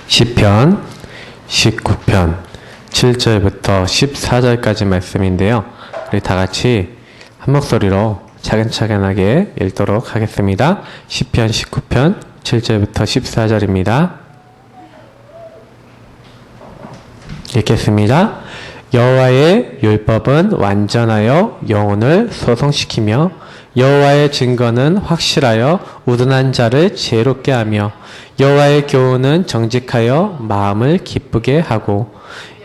시편 19편 7절부터 14절까지 말씀인데요. 우리 다 같이 한 목소리로 차근차근하게 읽도록 하겠습니다. 시편 19편 7절부터 14절입니다. 읽겠습니다. 여호와의 율법은 완전하여 영혼을 소성시키며 여호와의 증거는 확실하여 우둔한 자를 지혜롭게 하며 여호와의 교훈은 정직하여 마음을 기쁘게 하고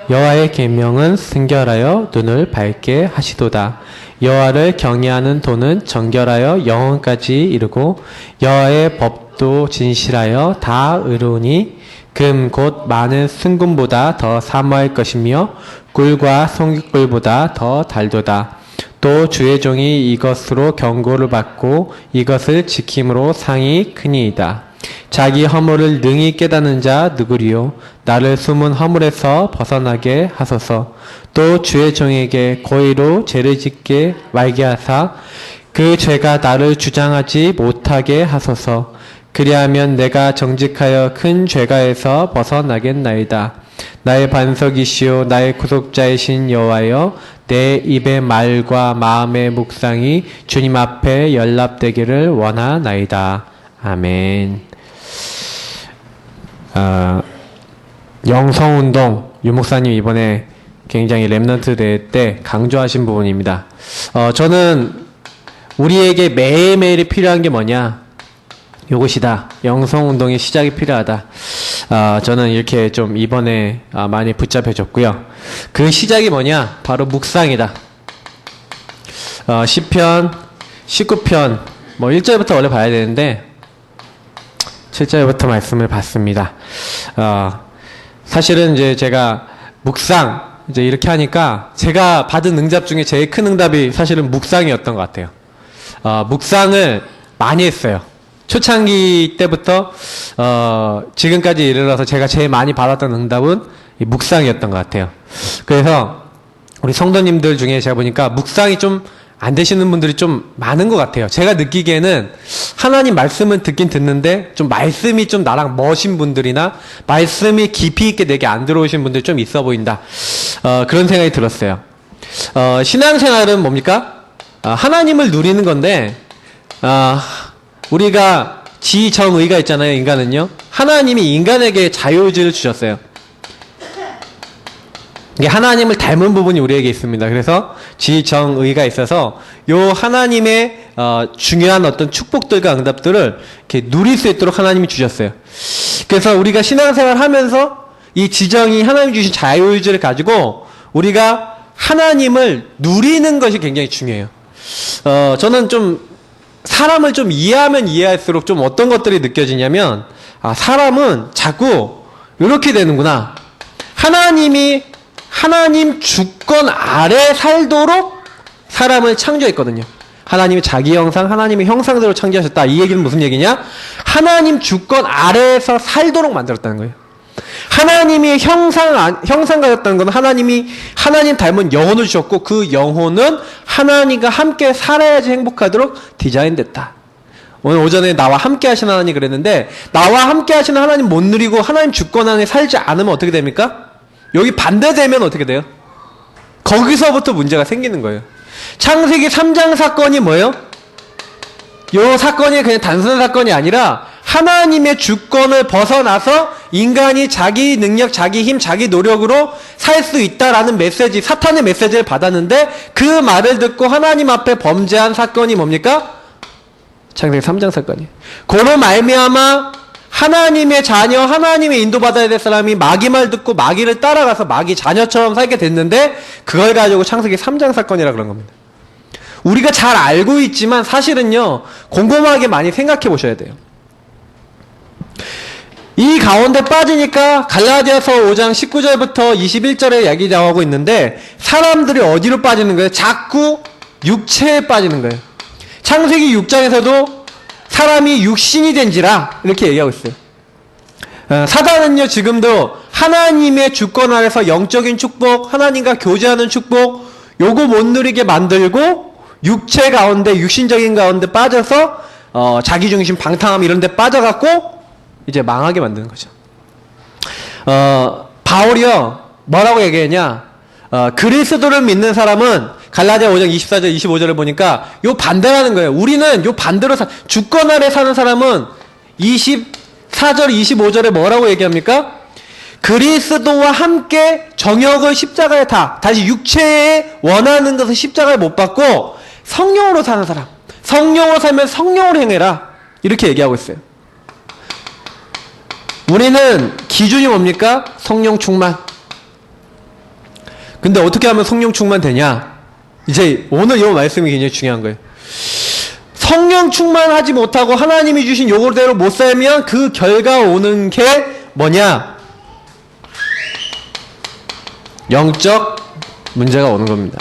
여호와의 계명은 순결하여 눈을 밝게 하시도다. 여호와를 경외하는 도는 정결하여 영혼까지 이르고 여호와의 법도 진실하여 다 의로우니 금 곧 많은 순금보다 더 사모할 것이며 꿀과 송이꿀보다 더 달도다. 또 주의 종이 이것으로 경고를 받고 이것을 지킴으로 상이 크니이다. 자기 허물을 능히 깨닫는 자 누구리요? 나를 숨은 허물에서 벗어나게 하소서. 또 주의 종에게 고의로 죄를 짓게 말게 하사 그 죄가 나를 주장하지 못하게 하소서. 그리하면 내가 정직하여 큰 죄가에서 벗어나겠나이다. 나의 반석이시오 나의 구속자이신 여호와여, 내 입의 말과 마음의 묵상이 주님 앞에 연락되기를 원하나이다. 아멘. 영성운동 유목사님 이번에 굉장히 랩넌트 대회 때 강조하신 부분입니다. 저는 우리에게 매일매일이 필요한 게 뭐냐? 요것이다. 영성운동의 시작이 필요하다. 저는 이렇게 좀 이번에 많이 붙잡혀졌고요. 그 시작이 뭐냐? 바로 묵상이다. 시편 19편 1절부터 원래 봐야 되는데 7절부터 말씀을 봤습니다. 사실은 이제 제가 묵상 이제 이렇게 하니까 제가 받은 응답 중에 제일 큰 응답이 사실은 묵상이었던 것 같아요. 묵상을 많이 했어요. 초창기 때부터 지금까지 이르러서 제가 제일 많이 받았던 응답은 이 묵상이었던 것 같아요. 그래서 우리 성도님들 중에 제가 보니까 묵상이 좀 안 되시는 분들이 좀 많은 것 같아요. 제가 느끼기에는 하나님 말씀은 듣긴 듣는데 좀 말씀이 좀 나랑 멋인 분들이나 말씀이 깊이 있게 내게 안 들어오신 분들이 좀 있어 보인다. 그런 생각이 들었어요. 신앙생활은 뭡니까? 하나님을 누리는 건데 우리가 지정의가 있잖아요. 인간은요. 하나님이 인간에게 자유의지를 주셨어요. 이게 하나님을 닮은 부분이 우리에게 있습니다. 그래서 지정의가 있어서 요 하나님의 중요한 어떤 축복들과 응답들을 이렇게 누릴 수 있도록 하나님이 주셨어요. 그래서 우리가 신앙생활 하면서 이 지정이 하나님이 주신 자유의지를 가지고 우리가 하나님을 누리는 것이 굉장히 중요해요. 저는 좀 사람을 좀 이해하면 이해할수록 좀 어떤 것들이 느껴지냐면 사람은 자꾸 이렇게 되는구나. 하나님 주권 아래 살도록 사람을 창조했거든요. 하나님이 자기 형상, 하나님의 형상대로 창조하셨다. 이 얘기는 무슨 얘기냐? 하나님 주권 아래에서 살도록 만들었다는 거예요. 하나님이 형상 가졌다는 건 하나님 닮은 영혼을 주셨고 그 영혼은 하나님과 함께 살아야지 행복하도록 디자인됐다. 오늘 오전에 나와 함께 하시는 하나님 그랬는데 나와 함께 하시는 하나님 못 누리고 하나님 주권 안에 살지 않으면 어떻게 됩니까? 여기 반대되면 어떻게 돼요? 거기서부터 문제가 생기는 거예요. 창세기 3장 사건이 뭐예요? 요 사건이 그냥 단순한 사건이 아니라 하나님의 주권을 벗어나서 인간이 자기 능력, 자기 힘, 자기 노력으로 살 수 있다라는 메시지, 사탄의 메시지를 받았는데 그 말을 듣고 하나님 앞에 범죄한 사건이 뭡니까? 창세기 3장 사건이에요. 그로 말미암아 하나님의 자녀, 하나님의 인도받아야 될 사람이 마귀 말 듣고 마귀를 따라가서 마귀 자녀처럼 살게 됐는데 그걸 가지고 창세기 3장 사건이라 그런 겁니다. 우리가 잘 알고 있지만 사실은요, 곰곰하게 많이 생각해 보셔야 돼요. 이 가운데 빠지니까 갈라디아서 5장 19절부터 21절에 이야기 나오고 있는데 사람들이 어디로 빠지는 거예요? 자꾸 육체에 빠지는 거예요. 창세기 6장에서도 사람이 육신이 된지라 이렇게 얘기하고 있어요. 사단은요 지금도 하나님의 주권 아래서 영적인 축복, 하나님과 교제하는 축복 요거 못 누리게 만들고 육체 가운데 육신적인 가운데 빠져서 자기중심 방탕함 이런 데 빠져갖고 이제 망하게 만드는 거죠. 바울이요, 뭐라고 얘기했냐? 그리스도를 믿는 사람은 갈라디아 5장 24절, 25절을 보니까 요 반대라는 거예요. 우리는 요 반대로 주권 아래 사는 사람은 24절, 25절에 뭐라고 얘기합니까? 그리스도와 함께 정욕을 십자가에 다시 육체에 원하는 것을 십자가에 못 받고 성령으로 사는 사람. 성령으로 살면 성령으로 행해라. 이렇게 얘기하고 있어요. 우리는 기준이 뭡니까? 성령 충만. 근데 어떻게 하면 성령 충만 되냐? 이제 오늘 이 말씀이 굉장히 중요한 거예요. 성령 충만하지 못하고 하나님이 주신 요구대로 못 살면 그 결과 오는 게 뭐냐? 영적 문제가 오는 겁니다.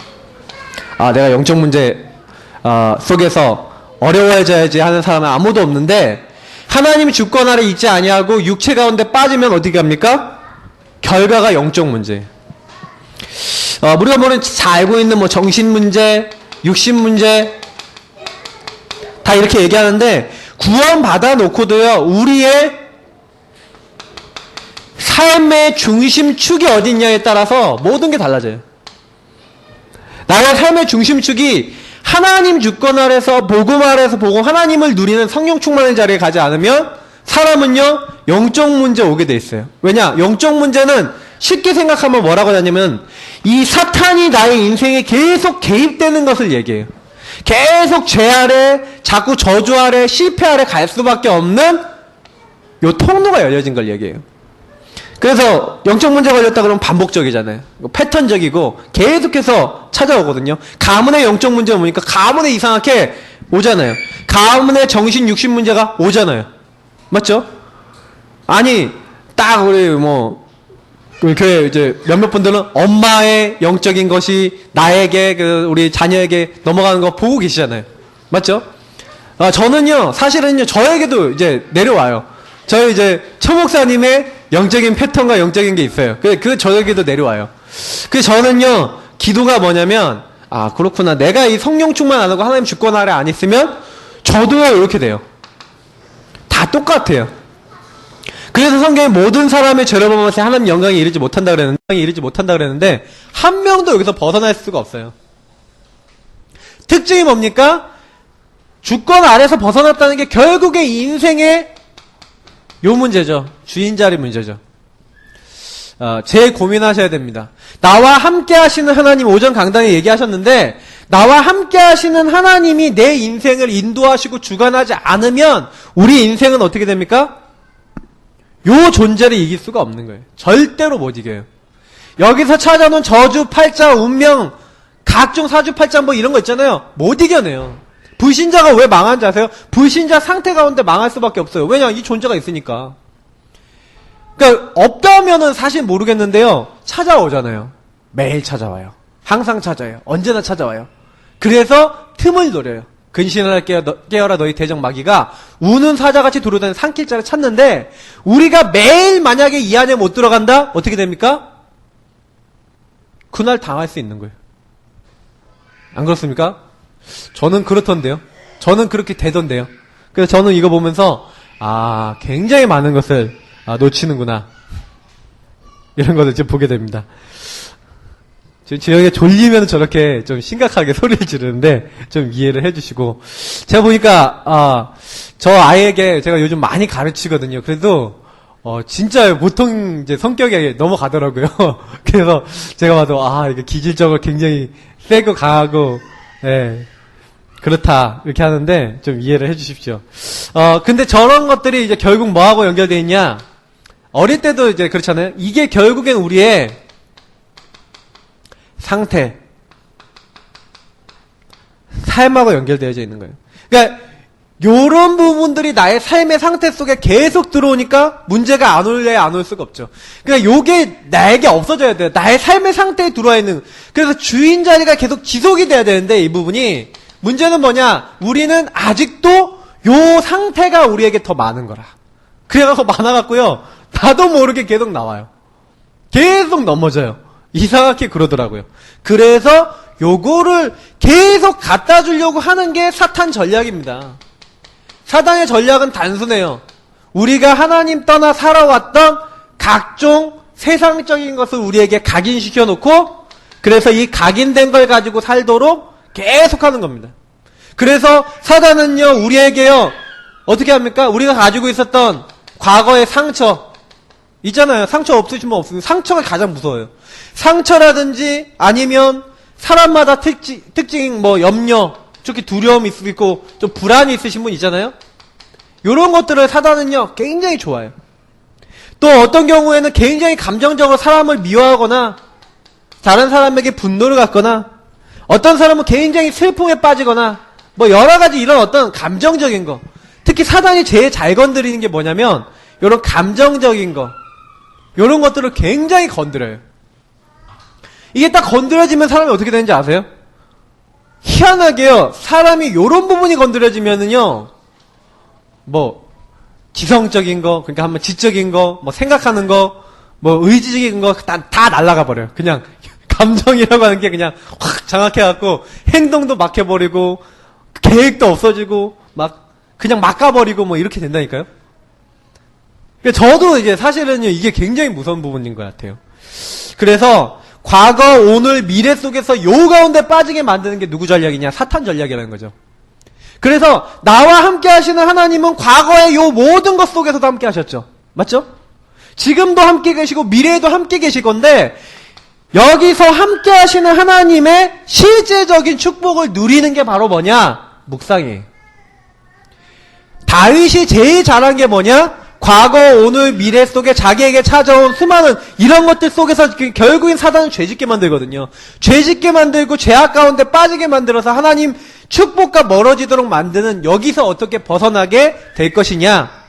내가 영적 문제 속에서 어려워져야지 하는 사람은 아무도 없는데, 하나님이 주권 아래 있지 아니하고 육체 가운데 빠지면 어떻게 합니까? 결과가 영적 문제예요. 우리가 잘 알고 있는 정신 문제, 육신 문제 다 이렇게 얘기하는데, 구원 받아 놓고도요, 우리의 삶의 중심축이 어딨냐에 따라서 모든 게 달라져요. 나의 삶의 중심축이 하나님 주권 아래서 복음 아래서 보고 하나님을 누리는 성령 충만의 자리에 가지 않으면 사람은요, 영적 문제 오게 돼 있어요. 왜냐? 영적 문제는 쉽게 생각하면 뭐라고 하냐면, 이 사탄이 나의 인생에 계속 개입되는 것을 얘기해요. 계속 죄 아래, 자꾸 저주 아래, 실패 아래 갈 수밖에 없는 요 통로가 열려진 걸 얘기해요. 그래서 영적 문제 걸렸다 그러면 반복적이잖아요. 패턴적이고 계속해서 찾아오거든요. 가문의 영적 문제가 오니까 가문에 이상하게 오잖아요. 가문의 정신, 육신 문제가 오잖아요. 맞죠? 아니, 딱 우리 우리 교회 이제 몇몇 분들은 엄마의 영적인 것이 나에게, 우리 자녀에게 넘어가는 거 보고 계시잖아요. 맞죠? 저는요, 사실은요, 저에게도 이제 내려와요. 저희 이제 초목사님의 영적인 패턴과 영적인 게 있어요. 그 저에게도 내려와요. 저는요, 기도가 뭐냐면, 그렇구나. 내가 이 성령 충만 안 하고 하나님 주권 아래 안 있으면 저도 이렇게 돼요. 다 똑같아요. 그래서 성경에 모든 사람의 죄를 범하면 하나님 영광에 이르지 못한다 그랬는데 한 명도 여기서 벗어날 수가 없어요. 특징이 뭡니까? 주권 아래서 벗어났다는 게 결국에 인생의 요 문제죠. 주인 자리 문제죠. 제일 고민하셔야 됩니다. 나와 함께 하시는 하나님, 오전 강단에 얘기하셨는데, 나와 함께 하시는 하나님이 내 인생을 인도하시고 주관하지 않으면 우리 인생은 어떻게 됩니까? 요 존재를 이길 수가 없는 거예요. 절대로 못 이겨요. 여기서 찾아놓은 저주, 팔자, 운명, 각종 사주팔자 이런 거 있잖아요. 못 이겨내요. 불신자가 왜 망한지 아세요? 불신자 상태 가운데 망할 수밖에 없어요. 왜냐? 이 존재가 있으니까. 그러니까 없다면은 사실 모르겠는데요. 찾아오잖아요. 매일 찾아와요. 항상 찾아와요. 언제나 찾아와요. 그래서 틈을 노려요. 근신을 깨어라 너희 대적 마귀가 우는 사자같이 두루다니는 산길자를 찾는데, 우리가 매일 만약에 이 안에 못 들어간다? 어떻게 됩니까? 그날 당할 수 있는 거예요. 안 그렇습니까? 저는 그렇던데요. 저는 그렇게 되던데요. 그래서 저는 이거 보면서 굉장히 많은 것을 놓치는구나, 이런 것을 지금 보게 됩니다. 지영이가 졸리면 저렇게 좀 심각하게 소리를 지르는데 좀 이해를 해주시고, 제가 보니까 저 아이에게 제가 요즘 많이 가르치거든요. 그래도 진짜 보통 이제 성격에 넘어가더라고요. 그래서 제가 봐도 이게 기질적으로 굉장히 세고 강하고, 그렇다 이렇게 하는데 좀 이해를 해주십시오. 근데 저런 것들이 이제 결국 뭐하고 연결되어 있냐? 어릴 때도 이제 그렇잖아요. 이게 결국엔 우리의 상태, 삶하고 연결되어져 있는 거예요. 그러니까 요런 부분들이 나의 삶의 상태 속에 계속 들어오니까 문제가 안 올래 안 올 수가 없죠. 그러니까 요게 나에게 없어져야 돼요. 나의 삶의 상태에 들어와 있는. 그래서 주인 자리가 계속 지속이 돼야 되는데, 이 부분이 문제는 뭐냐? 우리는 아직도 요 상태가 우리에게 더 많은 거라. 그래서 많아갖고요, 나도 모르게 계속 나와요. 계속 넘어져요. 이상하게 그러더라고요. 그래서 요거를 계속 갖다 주려고 하는 게 사탄 전략입니다. 사탄의 전략은 단순해요. 우리가 하나님 떠나 살아왔던 각종 세상적인 것을 우리에게 각인시켜 놓고 그래서 이 각인된 걸 가지고 살도록 계속하는 겁니다. 그래서 사단은요 우리에게요 어떻게 합니까? 우리가 가지고 있었던 과거의 상처 있잖아요. 상처 없으시면 없습니다. 상처가 가장 무서워요. 상처라든지 아니면 사람마다 특징 뭐 염려, 특히 두려움이 있고 좀 불안이 있으신 분 있잖아요. 이런 것들을 사단은요 굉장히 좋아해요. 또 어떤 경우에는 굉장히 감정적으로 사람을 미워하거나 다른 사람에게 분노를 갖거나 어떤 사람은 굉장히 슬픔에 빠지거나 뭐 여러 가지 이런 어떤 감정적인 거 특히 사단이 제일 잘 건드리는 게 뭐냐면 이런 감정적인 거 이런 것들을 굉장히 건드려요. 이게 딱 건드려지면 사람이 어떻게 되는지 아세요? 희한하게요 사람이 이런 부분이 건드려지면은요 뭐 지성적인 거 그러니까 한번 지적인 거 뭐 생각하는 거 뭐 의지적인 거 다 날아가 버려요. 그냥 감정이라고 하는 게 그냥 확 장악해갖고 행동도 막혀버리고 계획도 없어지고 막 그냥 막가버리고 뭐 이렇게 된다니까요. 저도 이제 사실은요 이게 굉장히 무서운 부분인 것 같아요. 그래서 과거, 오늘, 미래 속에서 요 가운데 빠지게 만드는 게 누구 전략이냐? 사탄 전략이라는 거죠. 그래서 나와 함께 하시는 하나님은 과거의 요 모든 것 속에서도 함께 하셨죠. 맞죠? 지금도 함께 계시고 미래에도 함께 계실 건데 여기서 함께 하시는 하나님의 실제적인 축복을 누리는 게 바로 뭐냐? 묵상이에요. 다윗이 제일 잘한 게 뭐냐? 과거, 오늘, 미래 속에 자기에게 찾아온 수많은 이런 것들 속에서 결국엔 사단은 죄짓게 만들거든요. 죄짓게 만들고 죄악 가운데 빠지게 만들어서 하나님 축복과 멀어지도록 만드는 여기서 어떻게 벗어나게 될 것이냐.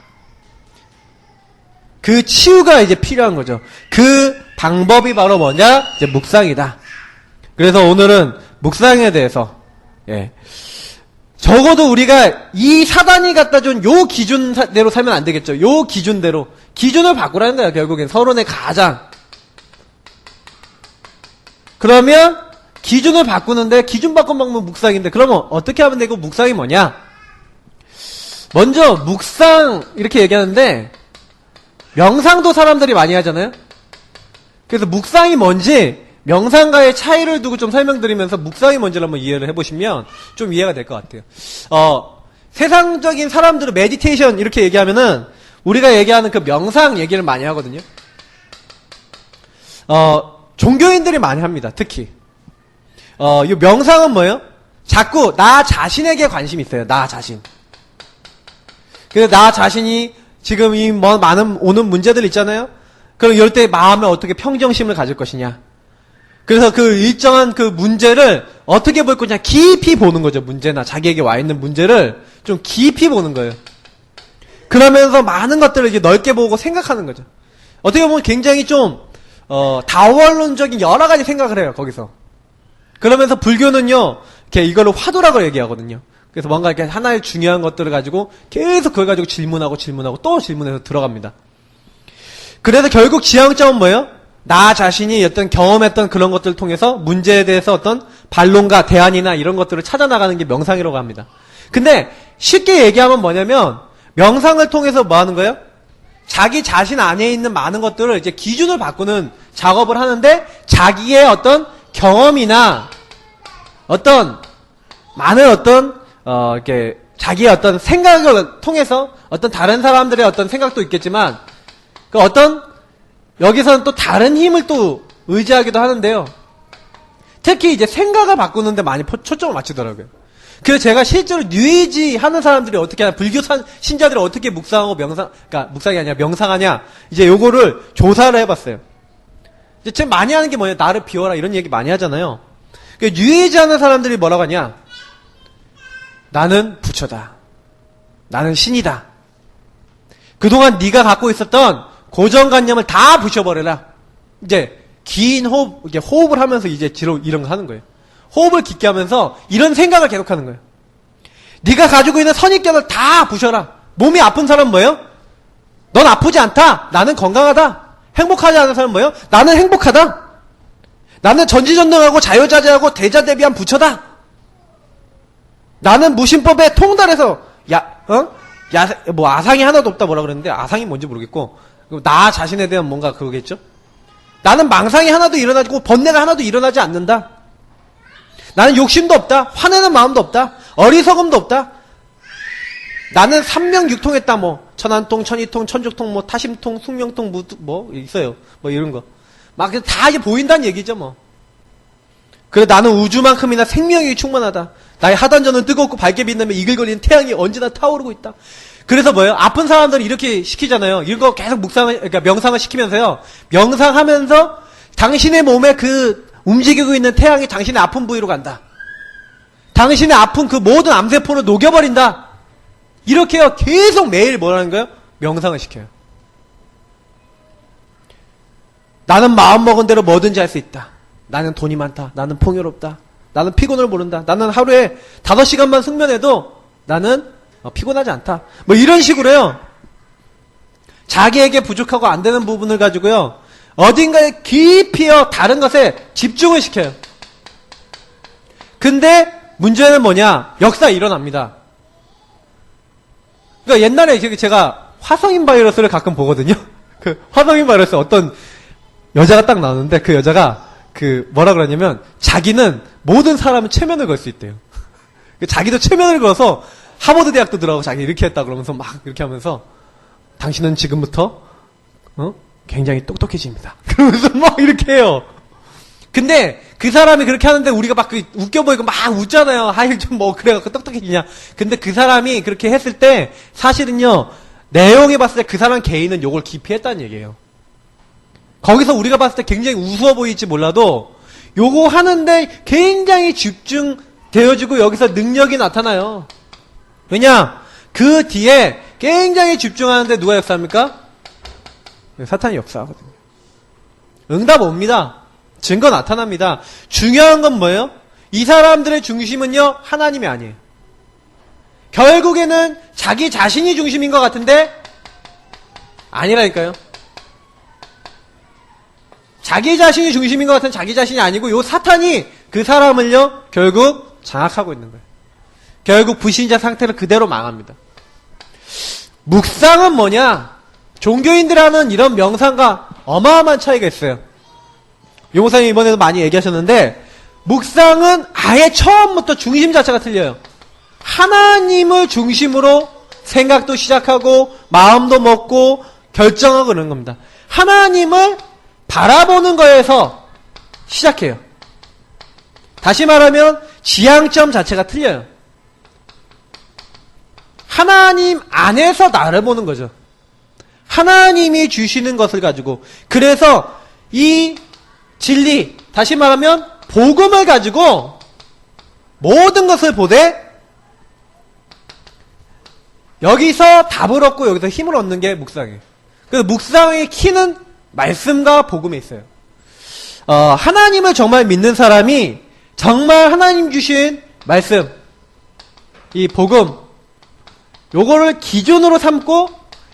그 치유가 이제 필요한 거죠. 그 방법이 바로 뭐냐? 이제 묵상이다. 그래서 오늘은 묵상에 대해서 적어도 우리가 이 사단이 갖다 준 요 기준대로 살면 안 되겠죠. 요 기준대로. 기준을 바꾸라는 거야, 결국엔. 서론의 가장. 그러면 기준을 바꾸는데 기준 바꾼 방법은 묵상인데 그러면 어떻게 하면 되고 묵상이 뭐냐? 먼저 묵상 이렇게 얘기하는데 명상도 사람들이 많이 하잖아요. 그래서 묵상이 뭔지 명상과의 차이를 두고 좀 설명드리면서 묵상이 뭔지를 한번 이해를 해보시면 좀 이해가 될 것 같아요. 세상적인 사람들은 메디테이션 이렇게 얘기하면은 우리가 얘기하는 그 명상 얘기를 많이 하거든요. 종교인들이 많이 합니다. 특히. 이 명상은 뭐예요? 자꾸 나 자신에게 관심이 있어요. 나 자신. 그래서 나 자신이 지금 이 뭐 많은 오는 문제들 있잖아요. 그럼 이럴 때 마음에 어떻게 평정심을 가질 것이냐. 그래서 그 일정한 그 문제를 어떻게 볼 거냐 깊이 보는 거죠. 문제나 자기에게 와 있는 문제를 좀 깊이 보는 거예요. 그러면서 많은 것들을 이렇게 넓게 보고 생각하는 거죠. 어떻게 보면 굉장히 좀 다원론적인 여러 가지 생각을 해요. 거기서. 그러면서 불교는요. 이렇게 이거를 화두라고 얘기하거든요. 그래서 뭔가 이렇게 하나의 중요한 것들을 가지고 계속 그걸 가지고 질문하고 또 질문해서 들어갑니다. 그래서 결국 지향점은 뭐예요? 나 자신이 어떤 경험했던 그런 것들을 통해서 문제에 대해서 어떤 반론과 대안이나 이런 것들을 찾아나가는 게 명상이라고 합니다. 근데 쉽게 얘기하면 뭐냐면 명상을 통해서 뭐 하는 거예요? 자기 자신 안에 있는 많은 것들을 이제 기준을 바꾸는 작업을 하는데 자기의 어떤 경험이나 어떤 많은 어떤 이렇게 자기의 어떤 생각을 통해서 어떤 다른 사람들의 어떤 생각도 있겠지만 그 어떤 여기서는 또 다른 힘을 또 의지하기도 하는데요. 특히 이제 생각을 바꾸는데 많이 초점을 맞추더라고요. 그래서 제가 실제로 뉴에이지 하는 사람들이 어떻게 하냐, 불교 신자들이 어떻게 묵상하고 그러니까 묵상이 아니라 명상하냐, 이제 요거를 조사를 해봤어요. 이제 지금 많이 하는 게 뭐냐, 나를 비워라 이런 얘기 많이 하잖아요. 그러니까 뉴에이지 하는 사람들이 뭐라고 하냐, 나는 부처다. 나는 신이다. 그동안 네가 갖고 있었던 고정관념을 다 부셔버려라. 이제 긴 호흡, 이렇게 호흡을 하면서 이제 이런 거 하는 거예요. 호흡을 깊게 하면서 이런 생각을 계속하는 거예요. 네가 가지고 있는 선입견을 다 부셔라. 몸이 아픈 사람은 뭐예요? 넌 아프지 않다. 나는 건강하다. 행복하지 않은 사람은 뭐예요? 나는 행복하다. 나는 전지전능하고 자유자재하고 대자대비한 부처다. 나는 무신법에 통달해서 아상이 하나도 없다 뭐라 그랬는데 아상이 뭔지 모르겠고 나 자신에 대한 뭔가 그거겠죠? 나는 망상이 하나도 일어나고 번뇌가 하나도 일어나지 않는다. 나는 욕심도 없다. 화내는 마음도 없다. 어리석음도 없다. 나는 삼명육통했다. 뭐 천안통, 천이통, 천족통, 뭐 타심통, 숙명통, 뭐 있어요. 뭐 이런 거. 막 다 이제 보인다는 얘기죠, 뭐. 그래 나는 우주만큼이나 생명이 충만하다. 나의 하단전은 뜨겁고 밝게 빛나며 이글거리는 태양이 언제나 타오르고 있다. 그래서 뭐예요? 아픈 사람들은 이렇게 시키잖아요. 이거 계속 그러니까 명상을 시키면서요. 명상하면서 당신의 몸에 그 움직이고 있는 태양이 당신의 아픈 부위로 간다. 당신의 아픈 그 모든 암세포를 녹여버린다. 이렇게요. 계속 매일 뭐라는 거예요? 명상을 시켜요. 나는 마음먹은 대로 뭐든지 할 수 있다. 나는 돈이 많다. 나는 풍요롭다. 나는 피곤을 모른다. 나는 하루에 5시간만 숙면해도 나는 피곤하지 않다. 뭐 이런 식으로요. 자기에게 부족하고 안 되는 부분을 가지고요. 어딘가에 깊이요 다른 것에 집중을 시켜요. 근데 문제는 뭐냐? 역사 일어납니다. 그러니까 옛날에 제가 화성인 바이러스를 가끔 보거든요. 그 화성인 바이러스 어떤 여자가 딱 나오는데 그 여자가 그 뭐라 그러냐면 자기는 모든 사람은 최면을 걸 수 있대요. 자기도 최면을 걸어서 하버드 대학도 들어가고 자기 이렇게 했다 그러면서 막 이렇게 하면서 당신은 지금부터 굉장히 똑똑해집니다. 그러면서 막 이렇게 해요. 근데 그 사람이 그렇게 하는데 우리가 막 웃겨 보이고 막 웃잖아요. 하이 좀 뭐 그래갖고 똑똑해지냐. 근데 그 사람이 그렇게 했을 때 사실은요 내용에 봤을 때 그 사람 개인은 요걸 기피했다는 얘기예요. 거기서 우리가 봤을 때 굉장히 우스워 보일지 몰라도 요거 하는데 굉장히 집중되어지고 여기서 능력이 나타나요. 왜냐? 그 뒤에 굉장히 집중하는데 누가 역사합니까? 사탄이 역사하거든요. 응답 옵니다. 증거 나타납니다. 중요한 건 뭐예요? 이 사람들의 중심은요, 하나님이 아니에요. 결국에는 자기 자신이 중심인 것 같은데, 아니라니까요. 자기 자신이 중심인 것 같은 자기 자신이 아니고, 요 사탄이 그 사람을요, 결국 장악하고 있는 거예요. 결국 불신자 상태를 그대로 망합니다. 묵상은 뭐냐? 종교인들이 하는 이런 명상과 어마어마한 차이가 있어요. 용사님 이번에도 많이 얘기하셨는데 묵상은 아예 처음부터 중심 자체가 틀려요. 하나님을 중심으로 생각도 시작하고 마음도 먹고 결정하고 그러는 겁니다. 하나님을 바라보는 거에서 시작해요. 다시 말하면 지향점 자체가 틀려요. 하나님 안에서 나를 보는 거죠. 하나님이 주시는 것을 가지고. 그래서 이 진리, 다시 말하면 복음을 가지고 모든 것을 보되 여기서 답을 얻고 여기서 힘을 얻는 게 묵상이에요. 그래서 묵상의 키는 말씀과 복음에 있어요. 하나님을 정말 믿는 사람이 정말 하나님 주신 말씀, 이 복음, 요거를 기준으로 삼고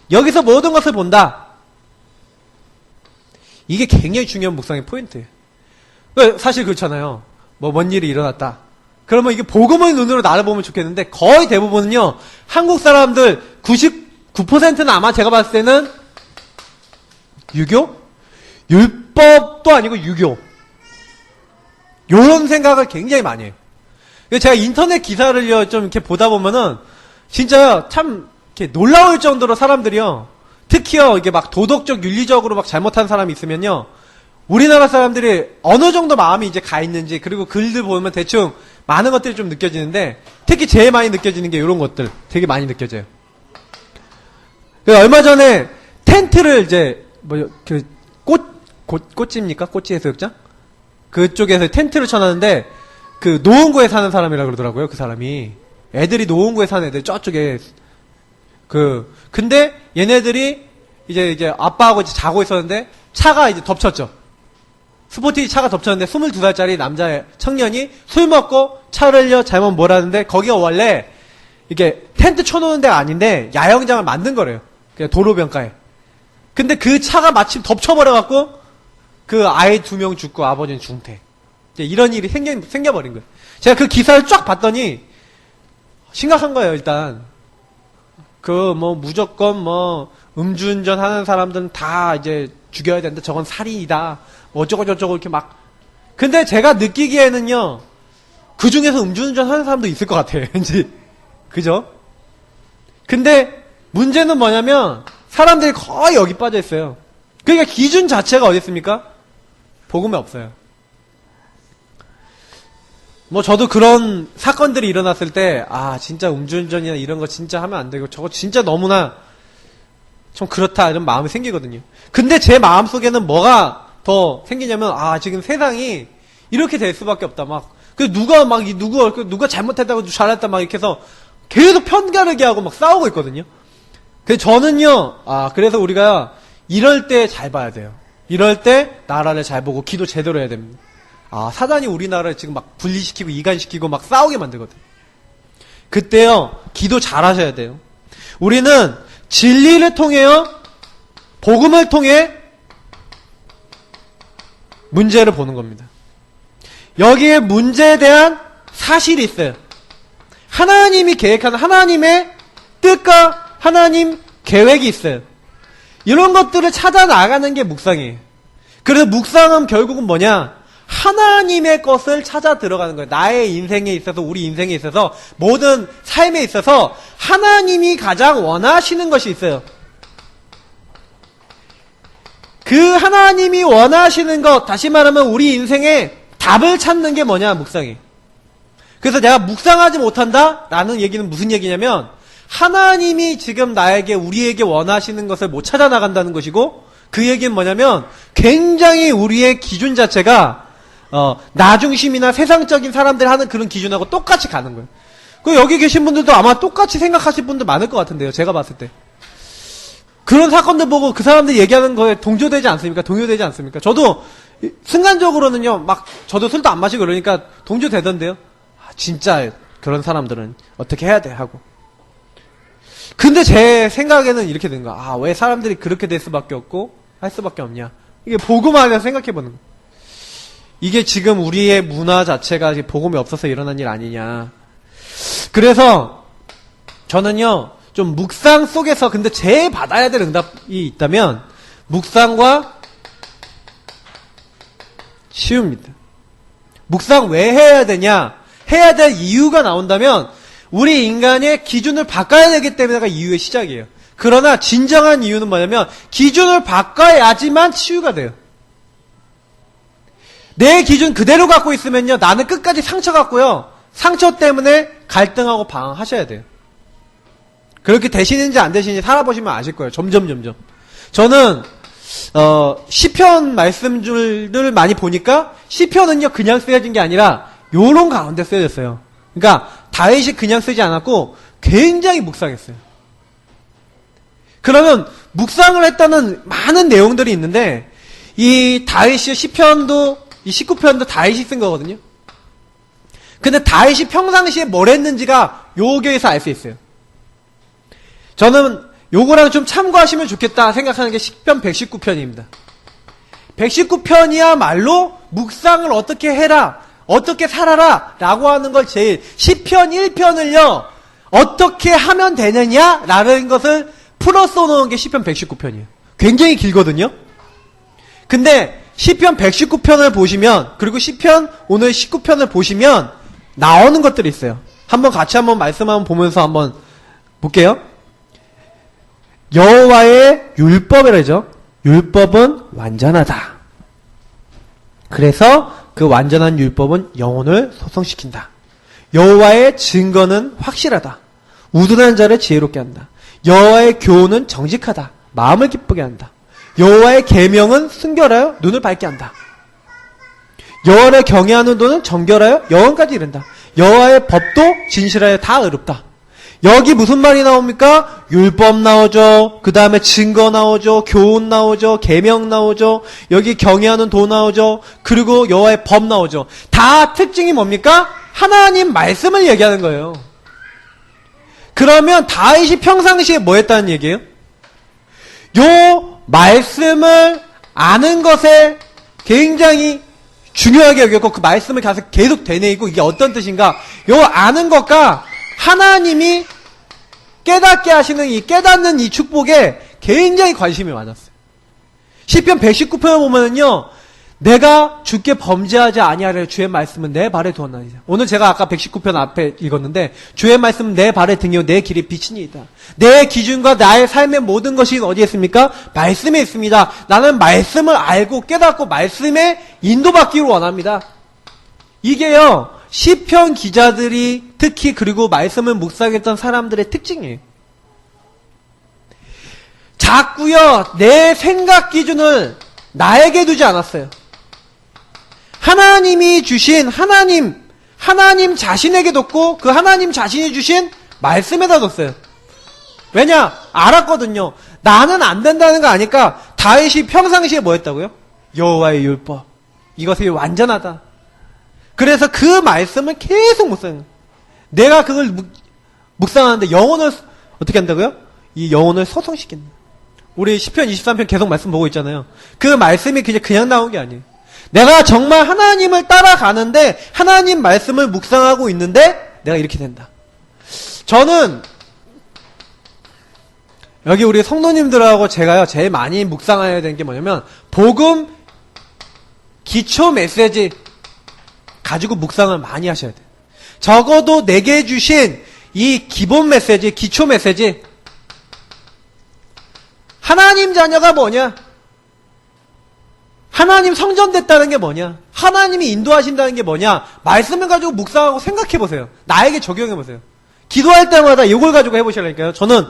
여기서 모든 것을 본다. 이게 굉장히 중요한 묵상의 포인트예요. 사실 그렇잖아요. 뭐 뭔 일이 일어났다. 그러면 이게 복음의 눈으로 나를 보면 좋겠는데 거의 대부분은요. 한국 사람들 99%는 아마 제가 봤을 때는 유교? 율법도 아니고 유교. 요런 생각을 굉장히 많이 해요. 제가 인터넷 기사를요 좀 이렇게 보다 보면은 진짜요 참 이렇게 놀라울 정도로 사람들이요 특히요 이게 막 도덕적 윤리적으로 막 잘못한 사람이 있으면요 우리나라 사람들이 어느 정도 마음이 이제 가 있는지 그리고 글들 보면 대충 많은 것들이 좀 느껴지는데 특히 제일 많이 느껴지는 게 이런 것들 되게 많이 느껴져요. 얼마 전에 텐트를 이제 뭐 그 꽃집입니까? 꽃집 해수욕장? 그쪽에서 텐트를 쳐놨는데 그 노원구에 사는 사람이라 그러더라고요. 그 사람이 애들이 노원구에 사는 애들 저쪽에 근데 얘네들이 이제 아빠하고 이제 자고 있었는데 차가 이제 덮쳤죠. 스포티 차가 덮쳤는데 22살짜리 남자 청년이 술 먹고 차를요 잘못 몰았는데 거기가 원래 이게 텐트 쳐놓는 데가 아닌데 야영장을 만든 거래요. 그냥 도로변가에. 근데 그 차가 마침 덮쳐버려갖고 그 아이 2명 죽고 아버지는 중태. 이런 일이 생겨버린 거예요. 제가 그 기사를 쫙 봤더니 심각한 거예요. 일단 무조건 음주운전 하는 사람들은 다 이제 죽여야 된다. 저건 살인이다. 어쩌고저쩌고 이렇게 막. 근데 제가 느끼기에는요, 그 중에서 음주운전 하는 사람도 있을 것 같아. 왠지. 그죠? 근데 문제는 뭐냐면, 사람들이 거의 여기 빠져 있어요. 그러니까 기준 자체가 어디 있습니까? 복음에 없어요. 저도 그런 사건들이 일어났을 때, 진짜 음주운전이나 이런 거 진짜 하면 안 되고, 저거 진짜 너무나 좀 그렇다, 이런 마음이 생기거든요. 근데 제 마음속에는 뭐가 더 생기냐면, 지금 세상이 이렇게 될 수밖에 없다. 누가 잘못했다고 잘했다, 이렇게 해서 계속 편가르기 하고 싸우고 있거든요. 그래서 저는요, 그래서 우리가 이럴 때 잘 봐야 돼요. 이럴 때 나라를 잘 보고 기도 제대로 해야 됩니다. 사단이 우리나라를 지금 분리시키고 이간시키고 싸우게 만들거든. 그때요, 기도 잘 하셔야 돼요. 우리는 진리를 통해요, 복음을 통해 문제를 보는 겁니다. 여기에 문제에 대한 사실이 있어요. 하나님이 계획하는 하나님의 뜻과 하나님 계획이 있어요. 이런 것들을 찾아 나가는 게 묵상이에요. 그래서 묵상은 결국은 뭐냐? 하나님의 것을 찾아 들어가는 거예요. 나의 인생에 있어서, 우리 인생에 있어서, 모든 삶에 있어서 하나님이 가장 원하시는 것이 있어요. 그 하나님이 원하시는 것, 다시 말하면 우리 인생에 답을 찾는 게 뭐냐? 묵상이에요. 그래서 내가 묵상하지 못한다? 라는 얘기는 무슨 얘기냐면, 하나님이 지금 우리에게 원하시는 것을 못 찾아 나간다는 것이고, 그 얘기는 뭐냐면, 굉장히 우리의 기준 자체가, 나중심이나 세상적인 사람들이 하는 그런 기준하고 똑같이 가는 거예요. 여기 계신 분들도 아마 똑같이 생각하실 분들 많을 것 같은데요, 제가 봤을 때. 그런 사건들 보고 그 사람들 얘기하는 거에 동조되지 않습니까? 동요되지 않습니까? 저도, 순간적으로는요, 저도 술도 안 마시고 그러니까 동조되던데요. 진짜 그런 사람들은 어떻게 해야 돼? 하고. 근데 제 생각에는 이렇게 된 거야. 왜 사람들이 그렇게 될 수밖에 없고 할 수밖에 없냐. 이게 복음 안에서 생각해보는 거야. 이게 지금 우리의 문화 자체가 복음이 없어서 일어난 일 아니냐. 그래서 저는요, 좀 묵상 속에서 근데 제일 받아야 될 응답이 있다면 묵상과 치유입니다. 묵상 왜 해야 되냐? 해야 될 이유가 나온다면 우리 인간의 기준을 바꿔야 되기 때문에가 이유의 시작이에요. 그러나 진정한 이유는 뭐냐면 기준을 바꿔야지만 치유가 돼요. 내 기준 그대로 갖고 있으면요, 나는 끝까지 상처 갖고요, 상처 때문에 갈등하고 방황하셔야 돼요. 그렇게 되시는지 안 되시는지 살아보시면 아실 거예요. 점점. 저는 시편 말씀들을 많이 보니까 시편은요 그냥 쓰여진 게 아니라 요런 가운데 쓰여졌어요. 그러니까 다윗이 그냥 쓰지 않았고 굉장히 묵상했어요. 그러면 묵상을 했다는 많은 내용들이 있는데 이 다윗이 시편도 이 19편도 다윗이 쓴 거거든요. 근데 다윗이 평상시에 뭘 했는지가 요기에서 알 수 있어요. 저는 요거랑 좀 참고하시면 좋겠다 생각하는 게 시편 119편입니다. 119편이야말로 묵상을 어떻게 해라, 어떻게 살아라 라고 하는 걸 제일, 시편 1편을요 어떻게 하면 되느냐 라는 것을 풀어 써놓은 게 시편 119편이에요. 굉장히 길거든요. 근데 시편 119편을 보시면, 그리고 시편 오늘 19편을 보시면 나오는 것들이 있어요. 같이 한번 말씀 한번 보면서 한번 볼게요. 여호와의 율법이라죠. 율법은 완전하다. 그래서 그 완전한 율법은 영혼을 소성시킨다. 여호와의 증거는 확실하다. 우둔한 자를 지혜롭게 한다. 여호와의 교훈은 정직하다. 마음을 기쁘게 한다. 여호와의 계명은 순결하여 눈을 밝게 한다. 여호와를 경외하는 도는 정결하여 영혼까지 이른다. 여호와의 법도 진실하여 다 의롭다. 여기 무슨 말이 나옵니까? 율법 나오죠. 그 다음에 증거 나오죠. 교훈 나오죠. 계명 나오죠. 여기 경외하는 도 나오죠. 그리고 여호와의 법 나오죠. 다 특징이 뭡니까? 하나님 말씀을 얘기하는 거예요. 그러면 다윗이 평상시에 뭐 했다는 얘기예요? 요 말씀을 아는 것에 굉장히 중요하게 여겼고 그 말씀을 가서 계속 되뇌이고, 이게 어떤 뜻인가? 요 아는 것과 하나님이 깨닫게 하시는 이 깨닫는 이 축복에 굉장히 관심이 많았어요. 시편 119편을 보면은요, 내가 주께 범죄하지 아니하려 주의 말씀은 내 발에 두었나이다. 오늘 제가 아까 119편 앞에 읽었는데, 주의 말씀은 내 발에 등이요 내 길이 빛이니이다. 내 기준과 나의 삶의 모든 것이 어디에 있습니까? 말씀에 있습니다. 나는 말씀을 알고 깨닫고 말씀에 인도받기를 원합니다. 이게요, 시편 기자들이 특히 그리고 말씀을 묵상했던 사람들의 특징이에요. 자꾸요, 내 생각 기준을 나에게 두지 않았어요. 하나님이 주신 하나님 자신에게 뒀고 그 하나님 자신이 주신 말씀에다 뒀어요. 왜냐? 알았거든요. 나는 안 된다는 거 아니까 다윗이 평상시에 뭐 했다고요? 여호와의 율법. 이것이 완전하다. 그래서 그 말씀을 계속 묵상해요. 내가 그걸 묵상하는데 영혼을 어떻게 한다고요? 이 영혼을 소성시킨다. 우리 시편 23편 계속 말씀 보고 있잖아요. 그 말씀이 그냥 나온 게 아니에요. 내가 정말 하나님을 따라가는데 하나님 말씀을 묵상하고 있는데 내가 이렇게 된다. 저는 여기 우리 성도님들하고 제가요 제일 많이 묵상해야 되는 게 뭐냐면 복음 기초 메시지 가지고 묵상을 많이 하셔야 돼요. 적어도 내게 주신 이 기본 메시지, 기초 메시지, 하나님 자녀가 뭐냐? 하나님 성전됐다는 게 뭐냐? 하나님이 인도하신다는 게 뭐냐? 말씀을 가지고 묵상하고 생각해보세요. 나에게 적용해보세요. 기도할 때마다 이걸 가지고 해보시라니까요. 저는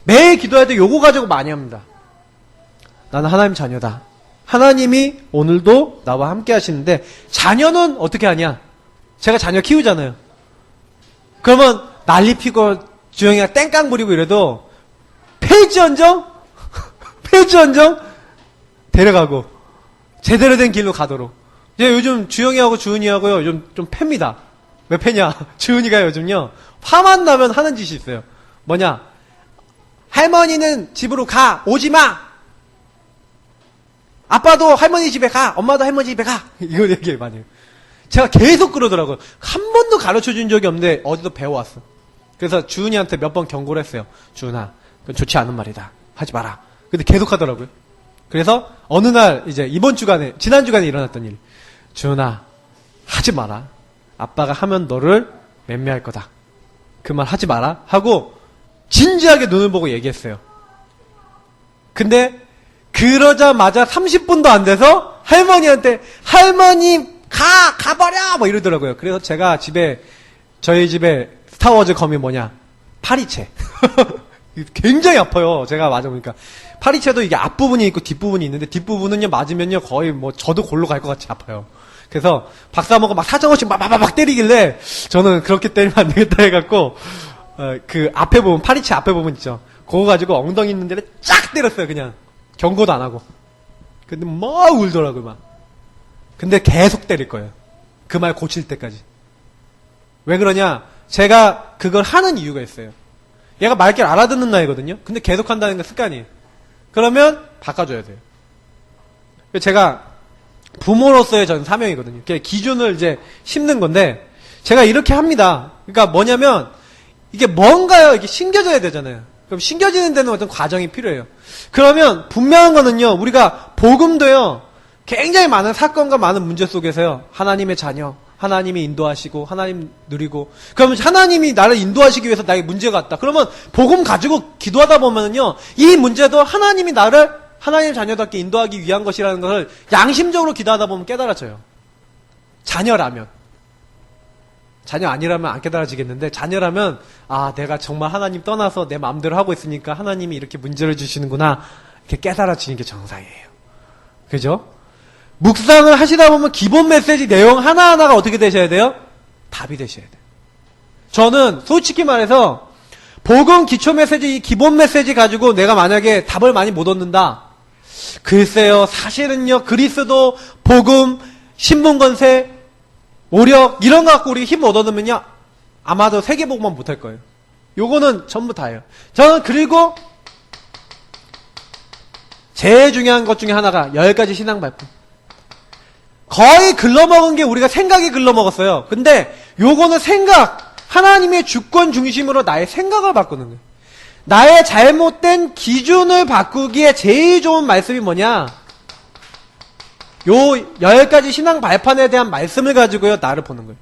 매일 기도할 때 이거 가지고 많이 합니다. 나는 하나님 자녀다. 하나님이 오늘도 나와 함께 하시는데 자녀는 어떻게 하냐? 제가 자녀 키우잖아요. 그러면 난리 피고 주영이가 땡깡 부리고 이래도 폐지언정 데려가고 제대로 된 길로 가도록. 이제 요즘 주영이하고 주은이하고요 요즘 좀 팹니다. 왜 패냐? 주은이가 요즘요 화만 나면 하는 짓이 있어요. 뭐냐? 할머니는 집으로 가. 오지 마. 아빠도 할머니 집에 가. 엄마도 할머니 집에 가. 이거 얘기 많이 해요. 제가 계속 그러더라고요. 한 번도 가르쳐준 적이 없는데 어디서 배워왔어. 그래서 주은이한테 몇 번 경고를 했어요. 주은아, 그건 좋지 않은 말이다. 하지 마라. 근데 계속 하더라고요. 그래서 어느 날 이제 지난 주간에 일어났던 일. 주은아, 하지 마라. 아빠가 하면 너를 맴매할 거다. 그 말 하지 마라. 하고 진지하게 눈을 보고 얘기했어요. 근데 그러자마자 30분도 안 돼서 할머니한테 할머니 가버려! 뭐 이러더라고요. 그래서 제가 저희 집에 스타워즈 검이 뭐냐? 파리채. 굉장히 아파요. 제가 맞아보니까. 파리채도 이게 앞부분이 있고 뒷부분이 있는데 뒷부분은요, 맞으면요, 거의 뭐 저도 골로 갈 것 같이 아파요. 그래서 박사모가 막 사정없이 막 때리길래 저는 그렇게 때리면 안 되겠다 해갖고, 그 앞에 부분, 파리채 앞에 부분 있죠. 그거 가지고 엉덩이 있는 데를 쫙 때렸어요, 그냥. 경고도 안 하고. 근데 막 울더라고요, 막. 근데 계속 때릴 거예요. 그 말 고칠 때까지. 왜 그러냐? 제가 그걸 하는 이유가 있어요. 얘가 말귀를 알아듣는 나이거든요? 근데 계속 한다는 게 습관이에요. 그러면 바꿔줘야 돼요. 제가 부모로서의 전 사명이거든요. 기준을 이제 심는 건데, 제가 이렇게 합니다. 그러니까 뭐냐면, 이게 뭔가요? 이게 심겨져야 되잖아요. 그럼 심겨지는 데는 어떤 과정이 필요해요. 그러면 분명한 거는요, 우리가 복음도요, 굉장히 많은 사건과 많은 문제 속에서요, 하나님의 자녀, 하나님이 인도하시고, 하나님 누리고, 그러면 하나님이 나를 인도하시기 위해서 나에게 문제가 왔다. 그러면 복음 가지고 기도하다 보면은요, 이 문제도 하나님이 나를 하나님 자녀답게 인도하기 위한 것이라는 것을 양심적으로 기도하다 보면 깨달아져요. 자녀라면. 자녀 아니라면 안 깨달아지겠는데, 자녀라면, 아, 내가 정말 하나님 떠나서 내 마음대로 하고 있으니까 하나님이 이렇게 문제를 주시는구나, 이렇게 깨달아지는 게 정상이에요. 그죠? 묵상을 하시다 보면 기본 메시지 내용 하나하나가 어떻게 되셔야 돼요? 답이 되셔야 돼요. 저는 솔직히 말해서 복음 기초 메시지, 이 기본 메시지 가지고 내가 만약에 답을 많이 못 얻는다. 글쎄요, 사실은요, 그리스도, 복음, 신분권세, 오력 이런 거 갖고 우리 힘 못 얻으면요, 아마도 세계복음만 못할 거예요. 요거는 전부 다예요. 저는 그리고 제일 중요한 것 중에 하나가 10가지 신앙 발표. 거의 글러먹은 게 우리가 생각이 글러먹었어요. 근데 요거는 생각, 하나님의 주권 중심으로 나의 생각을 바꾸는 거예요. 나의 잘못된 기준을 바꾸기에 제일 좋은 말씀이 뭐냐? 요 10가지 신앙 발판에 대한 말씀을 가지고요, 나를 보는 거예요.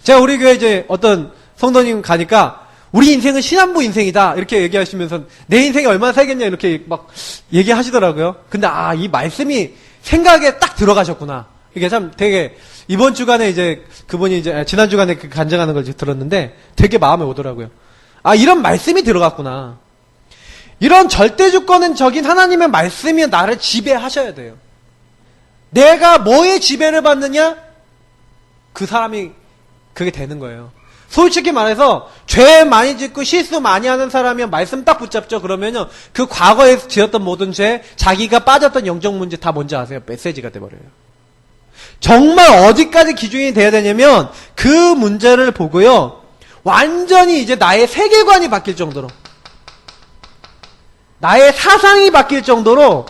제가 우리 교회 이제 어떤 성도님 가니까 우리 인생은 신안부 인생이다 이렇게 얘기하시면서 내 인생이 얼마나 살겠냐 이렇게 막 얘기하시더라고요. 근데 이 말씀이 생각에 딱 들어가셨구나. 이게 참 되게 이번 주간에 이제 그분이 이제 지난 주간에 그 간증하는 걸 들었는데 되게 마음에 오더라고요. 이런 말씀이 들어갔구나. 이런 절대주권적인 하나님의 말씀이 나를 지배하셔야 돼요. 내가 뭐에 지배를 받느냐? 그 사람이 그게 되는 거예요. 솔직히 말해서 죄 많이 짓고 실수 많이 하는 사람이면 말씀 딱 붙잡죠. 그러면요 그 과거에 지었던 모든 죄, 자기가 빠졌던 영적 문제 다 뭔지 아세요? 메시지가 돼버려요. 정말 어디까지 기준이 돼야 되냐면 그 문제를 보고요 완전히 이제 나의 세계관이 바뀔 정도로, 나의 사상이 바뀔 정도로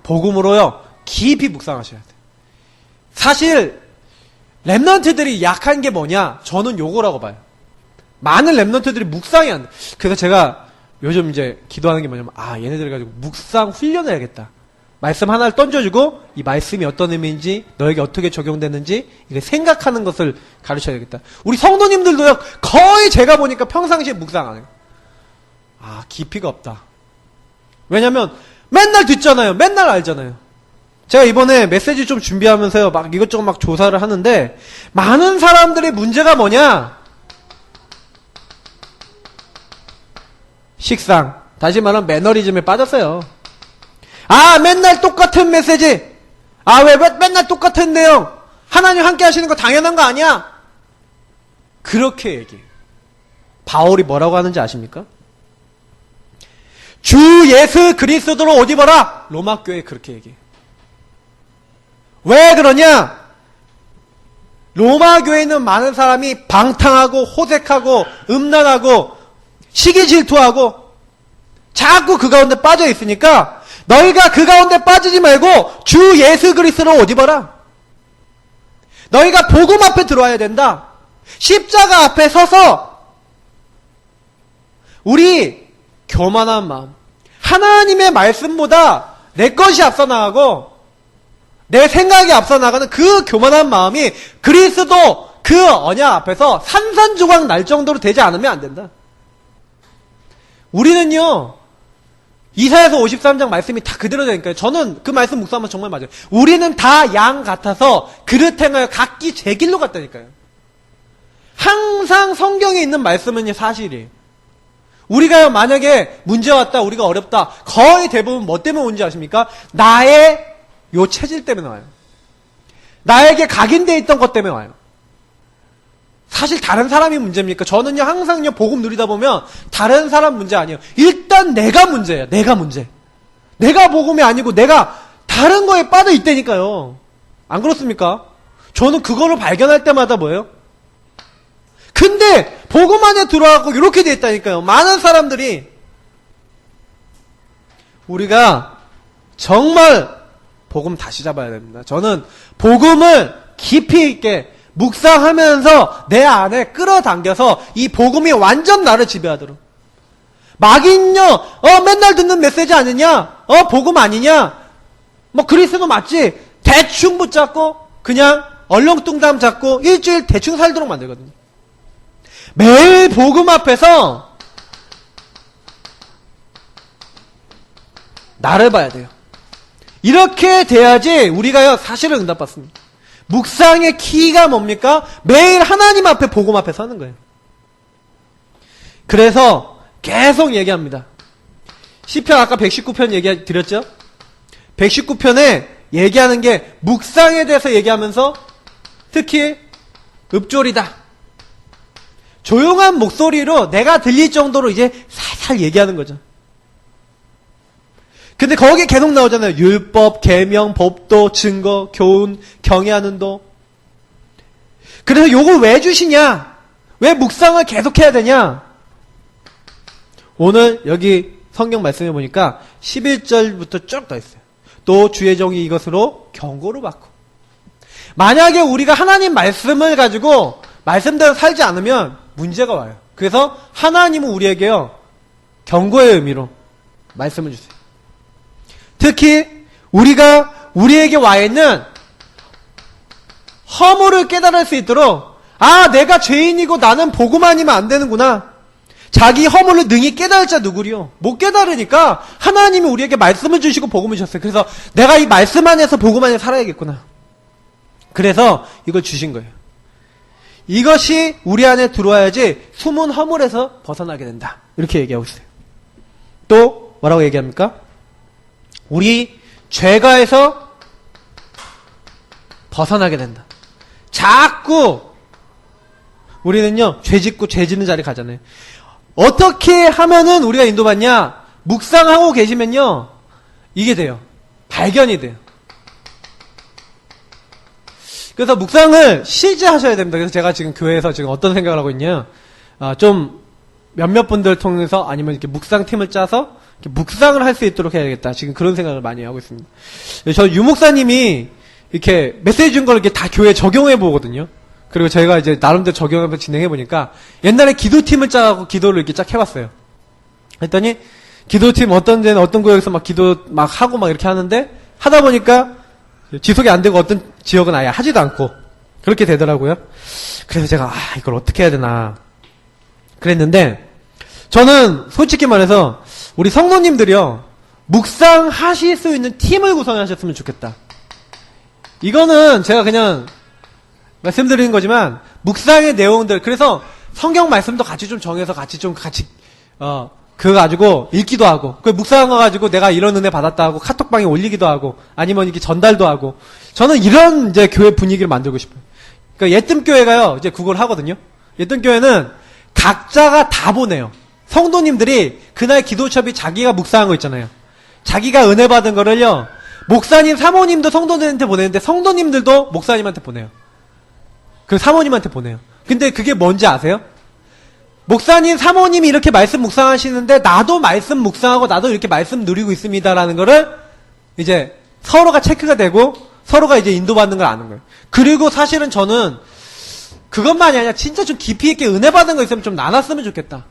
복음으로요 깊이 묵상하셔야 돼요. 사실 랩런트들이 약한 게 뭐냐? 저는 요거라고 봐요. 많은 랩런트들이 묵상이 안 돼. 그래서 제가 요즘 이제 기도하는 게 뭐냐면 얘네들 가지고 묵상 훈련을 해야겠다. 말씀 하나를 던져주고 이 말씀이 어떤 의미인지, 너에게 어떻게 적용되는지 이게 생각하는 것을 가르쳐야겠다. 우리 성도님들도요 거의 제가 보니까 평상시에 묵상 안 해요. 깊이가 없다. 왜냐면 맨날 듣잖아요. 맨날 알잖아요. 제가 이번에 메시지 좀 준비하면서요 막 이것저것 막 조사를 하는데 많은 사람들의 문제가 뭐냐? 식상, 다시 말하면 매너리즘에 빠졌어요. 맨날 똑같은 메시지, 왜 맨날 똑같은 내용, 하나님 함께 하시는 거 당연한 거 아니야? 그렇게 얘기해요. 바울이 뭐라고 하는지 아십니까? 주 예수 그리스도로 옷 입어라. 로마 교회에 그렇게 얘기해요. 왜 그러냐? 로마 교회에 있는 많은 사람이 방탕하고 호색하고 음란하고 시기 질투하고 자꾸 그 가운데 빠져 있으니까 너희가 그 가운데 빠지지 말고 주 예수 그리스도로 옷 입어라. 너희가 복음 앞에 들어와야 된다. 십자가 앞에 서서 우리 교만한 마음, 하나님의 말씀보다 내 것이 앞서 나가고 내 생각이 앞서 나가는 그 교만한 마음이 그리스도 그 언약 앞에서 산산조각 날 정도로 되지 않으면 안 된다. 우리는요 이사야서 53장 말씀이 다 그대로 되니까요. 저는 그 말씀 묵상하면 정말 맞아요. 우리는 다 양 같아서 그릇 행하여 각기 제 길로 갔다니까요. 항상 성경에 있는 말씀은 사실이에요. 우리가요 만약에 문제 왔다, 우리가 어렵다, 거의 대부분 뭐 때문에 오는지 아십니까? 나의 요 체질 때문에 와요. 나에게 각인되어 있던 것 때문에 와요. 사실 다른 사람이 문제입니까? 저는요 항상요 복음 누리다 보면 다른 사람 문제 아니에요. 일단 내가 문제예요. 내가 문제. 내가 복음이 아니고 내가 다른 거에 빠져 있다니까요. 안 그렇습니까? 저는 그거를 발견할 때마다 뭐예요? 근데 복음 안에 들어와서 이렇게 돼 있다니까요. 많은 사람들이. 우리가 정말 복음 다시 잡아야 됩니다. 저는 복음을 깊이 있게 묵상하면서 내 안에 끌어당겨서 이 복음이 완전 나를 지배하도록. 마귀는요, 맨날 듣는 메시지 아니냐? 복음 아니냐? 뭐 그리스도 맞지? 대충 붙잡고 그냥 얼렁뚱땅 잡고 일주일 대충 살도록 만들거든요. 매일 복음 앞에서 나를 봐야 돼요. 이렇게 돼야지 우리가요 사실을 응답받습니다. 묵상의 키가 뭡니까? 매일 하나님 앞에 복음 앞에 서는 거예요. 그래서 계속 얘기합니다. 시편 아까 119편 얘기 드렸죠? 119편에 얘기하는 게 묵상에 대해서 얘기하면서 특히 읍조리다. 조용한 목소리로 내가 들릴 정도로 이제 살살 얘기하는 거죠. 근데 거기에 계속 나오잖아요. 율법, 계명, 법도, 증거, 교훈, 경외하는 도. 그래서 요걸 왜 주시냐? 왜 묵상을 계속해야 되냐? 오늘 여기 성경 말씀해 보니까 11절부터 쭉 더 있어요. 또 주의 종이 이것으로 경고를 받고. 만약에 우리가 하나님 말씀을 가지고 말씀대로 살지 않으면 문제가 와요. 그래서 하나님은 우리에게요 경고의 의미로 말씀을 주세요. 특히 우리에게 와 있는 허물을 깨달을 수 있도록 내가 죄인이고 나는 복음 아니면 안 되는구나. 자기 허물을 능히 깨달을 자 누구리요? 못 깨달으니까 하나님이 우리에게 말씀을 주시고 복음을 주셨어요. 그래서 내가 이 말씀 안에서 복음 안에 살아야겠구나. 그래서 이걸 주신 거예요. 이것이 우리 안에 들어와야지 숨은 허물에서 벗어나게 된다. 이렇게 얘기하고 있어요. 또 뭐라고 얘기합니까? 우리 죄가에서 벗어나게 된다. 자꾸 우리는요 죄 짓고 죄 짓는 자리 가잖아요. 어떻게 하면은 우리가 인도받냐? 묵상하고 계시면요 이게 돼요. 발견이 돼요. 그래서 묵상을 실제하셔야 됩니다. 그래서 제가 지금 교회에서 지금 어떤 생각을 하고 있냐, 좀 몇몇 분들 통해서 아니면 이렇게 묵상팀을 짜서 이렇게 묵상을 할 수 있도록 해야겠다. 지금 그런 생각을 많이 하고 있습니다. 저 유목사님이 이렇게 메시지 준 걸 이렇게 다 교회에 적용해 보거든요. 그리고 저희가 이제 나름대로 적용하면서 진행해 보니까 옛날에 기도팀을 짜고 기도를 이렇게 쫙 해봤어요. 했더니 기도팀 어떤 데는 어떤 구역에서 막 기도 막 하고 막 이렇게 하는데 하다 보니까 지속이 안 되고 어떤 지역은 아예 하지도 않고 그렇게 되더라고요. 그래서 제가 이걸 어떻게 해야 되나 그랬는데, 저는 솔직히 말해서 우리 성도님들이요 묵상하실 수 있는 팀을 구성하셨으면 좋겠다. 이거는 제가 그냥 말씀드리는 거지만 묵상의 내용들, 그래서 성경 말씀도 같이 좀 정해서 같이 그거 가지고 읽기도 하고, 그 묵상한 거 가지고 내가 이런 은혜 받았다 하고 카톡방에 올리기도 하고, 아니면 이렇게 전달도 하고, 저는 이런 이제 교회 분위기를 만들고 싶어요. 그러니까 예뜸 교회가요 이제 그걸 하거든요. 예뜸 교회는 각자가 다 보내요. 성도님들이 그날 기도첩이 자기가 묵상한 거 있잖아요. 자기가 은혜 받은 거를요 목사님, 사모님도 성도들한테 보내는데 성도님들도 목사님한테 보내요. 그 사모님한테 보내요. 근데 그게 뭔지 아세요? 목사님, 사모님이 이렇게 말씀 묵상하시는데 나도 말씀 묵상하고 나도 이렇게 말씀 누리고 있습니다라는 거를 이제 서로가 체크가 되고 서로가 이제 인도받는 걸 아는 거예요. 그리고 사실은 저는 그것만이 아니라 진짜 좀 깊이 있게 은혜 받은 거 있으면 좀 나눴으면 좋겠다.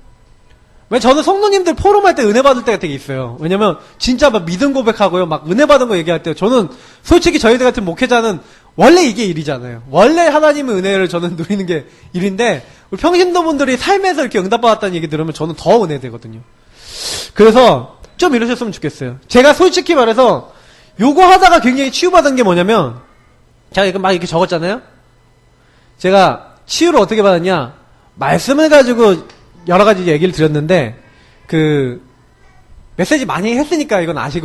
왜 저는 성도님들 포럼할 때 은혜 받을 때가 되게 있어요. 왜냐면 진짜 막 믿음 고백하고요 막 은혜 받은 거 얘기할 때 저는 솔직히 저희들 같은 목회자는 원래 이게 일이잖아요. 원래 하나님의 은혜를 저는 누리는 게 일인데 우리 평신도분들이 삶에서 이렇게 응답받았다는 얘기 들으면 저는 더 은혜되거든요. 그래서 좀 이러셨으면 좋겠어요. 제가 솔직히 말해서 요거 하다가 굉장히 치유받은 게 뭐냐면, 제가 이거 막 이렇게 적었잖아요. 제가 치유를 어떻게 받았냐, 말씀을 가지고 여러 가지 얘기를 드렸는데 그 메시지 많이 했으니까 이건 아실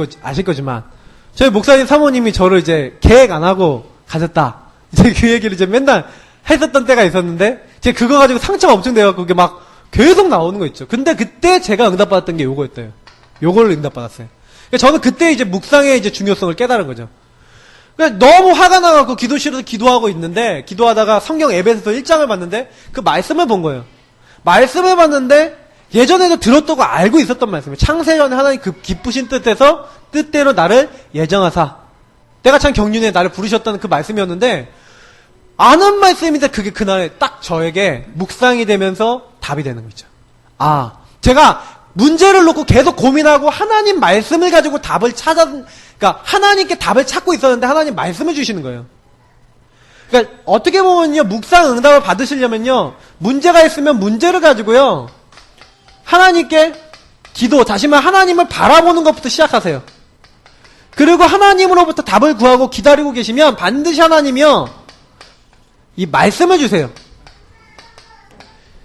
거지만 저희 목사님 사모님이 저를 이제 계획 안 하고 가셨다, 이제 그 얘기를 이제 맨날 했었던 때가 있었는데 제가 그거 가지고 상처가 엄청 돼갖고 그게 막 계속 나오는 거 있죠. 근데 그때 제가 응답받았던 게 요거였대요. 요거를 응답받았어요. 그러니까 저는 그때 이제 묵상의 이제 중요성을 깨달은 거죠. 그러니까 너무 화가 나갖고 기도실에서 기도하고 있는데, 기도하다가 성경 에베소서 1장을 봤는데 그 말씀을 본 거예요. 말씀을 봤는데 예전에도 들었다고 알고 있었던 말씀이에요. 창세전에 하나님 그 기쁘신 뜻대로 나를 예정하사 때가 참 경륜에 나를 부르셨다는 그 말씀이었는데, 아는 말씀인데 그게 그날에 딱 저에게 묵상이 되면서 답이 되는 거죠. 제가 문제를 놓고 계속 고민하고 하나님 말씀을 가지고 답을 그러니까 하나님께 답을 찾고 있었는데 하나님 말씀을 주시는 거예요. 그러니까 어떻게 보면요, 묵상 응답을 받으시려면요, 문제가 있으면 문제를 가지고요 하나님께 기도, 다시 말해 하나님을 바라보는 것부터 시작하세요. 그리고 하나님으로부터 답을 구하고 기다리고 계시면 반드시 하나님이요 이 말씀을 주세요.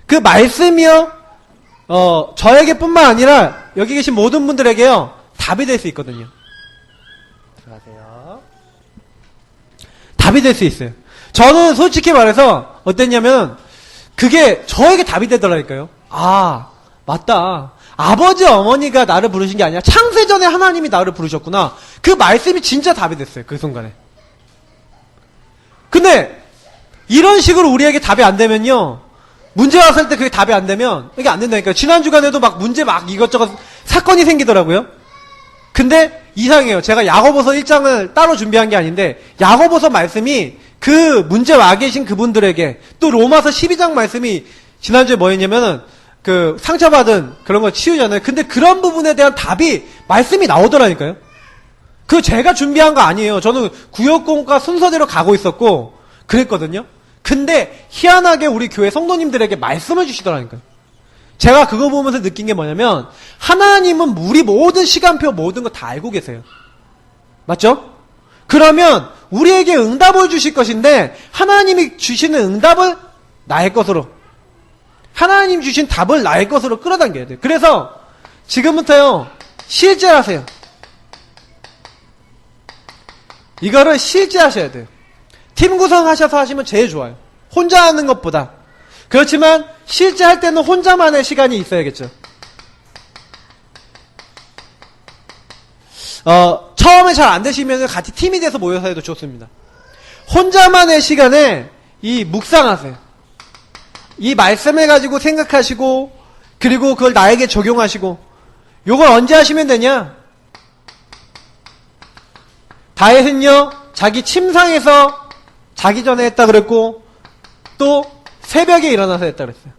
그 말씀이요 저에게 뿐만 아니라 여기 계신 모든 분들에게요 답이 될 수 있거든요. 들어가세요. 답이 될 수 있어요. 저는 솔직히 말해서 어땠냐면 그게 저에게 답이 되더라니까요. 맞다, 아버지 어머니가 나를 부르신 게 아니라 창세전에 하나님이 나를 부르셨구나. 그 말씀이 진짜 답이 됐어요. 그 순간에. 근데 이런 식으로 우리에게 답이 안 되면요, 문제가 왔을 때 그게 답이 안 되면 이게 안 된다니까요. 지난 주간에도 막 문제 막 이것저것 사건이 생기더라고요. 근데 이상해요. 제가 야고보서 1장을 따로 준비한 게 아닌데 야고보서 말씀이 그 문제 와 계신 그분들에게, 또 로마서 12장 말씀이 지난주에 뭐였냐면은 그 상처받은 그런 거 치유잖아요. 근데 그런 부분에 대한 답이 말씀이 나오더라니까요. 그 제가 준비한 거 아니에요. 저는 구역공과 순서대로 가고 있었고 그랬거든요. 근데 희한하게 우리 교회 성도님들에게 말씀을 주시더라니까요. 제가 그거 보면서 느낀 게 뭐냐면 하나님은 우리 모든 시간표 모든 거 다 알고 계세요. 맞죠? 그러면 우리에게 응답을 주실 것인데 하나님이 주시는 응답을 나의 것으로, 하나님 주신 답을 나의 것으로 끌어당겨야 돼요. 그래서 지금부터요 실제하세요. 이거를 실제하셔야 돼요. 팀 구성하셔서 하시면 제일 좋아요. 혼자 하는 것보다. 그렇지만 실제 할 때는 혼자만의 시간이 있어야겠죠. 처음에 잘 안 되시면 같이 팀이 돼서 모여서 해도 좋습니다. 혼자만의 시간에 이 묵상하세요. 이 말씀을 가지고 생각하시고 그리고 그걸 나에게 적용하시고 요걸 언제 하시면 되냐? 다윗은요 자기 침상에서 자기 전에 했다 그랬고 또 새벽에 일어나서 했다 그랬어요.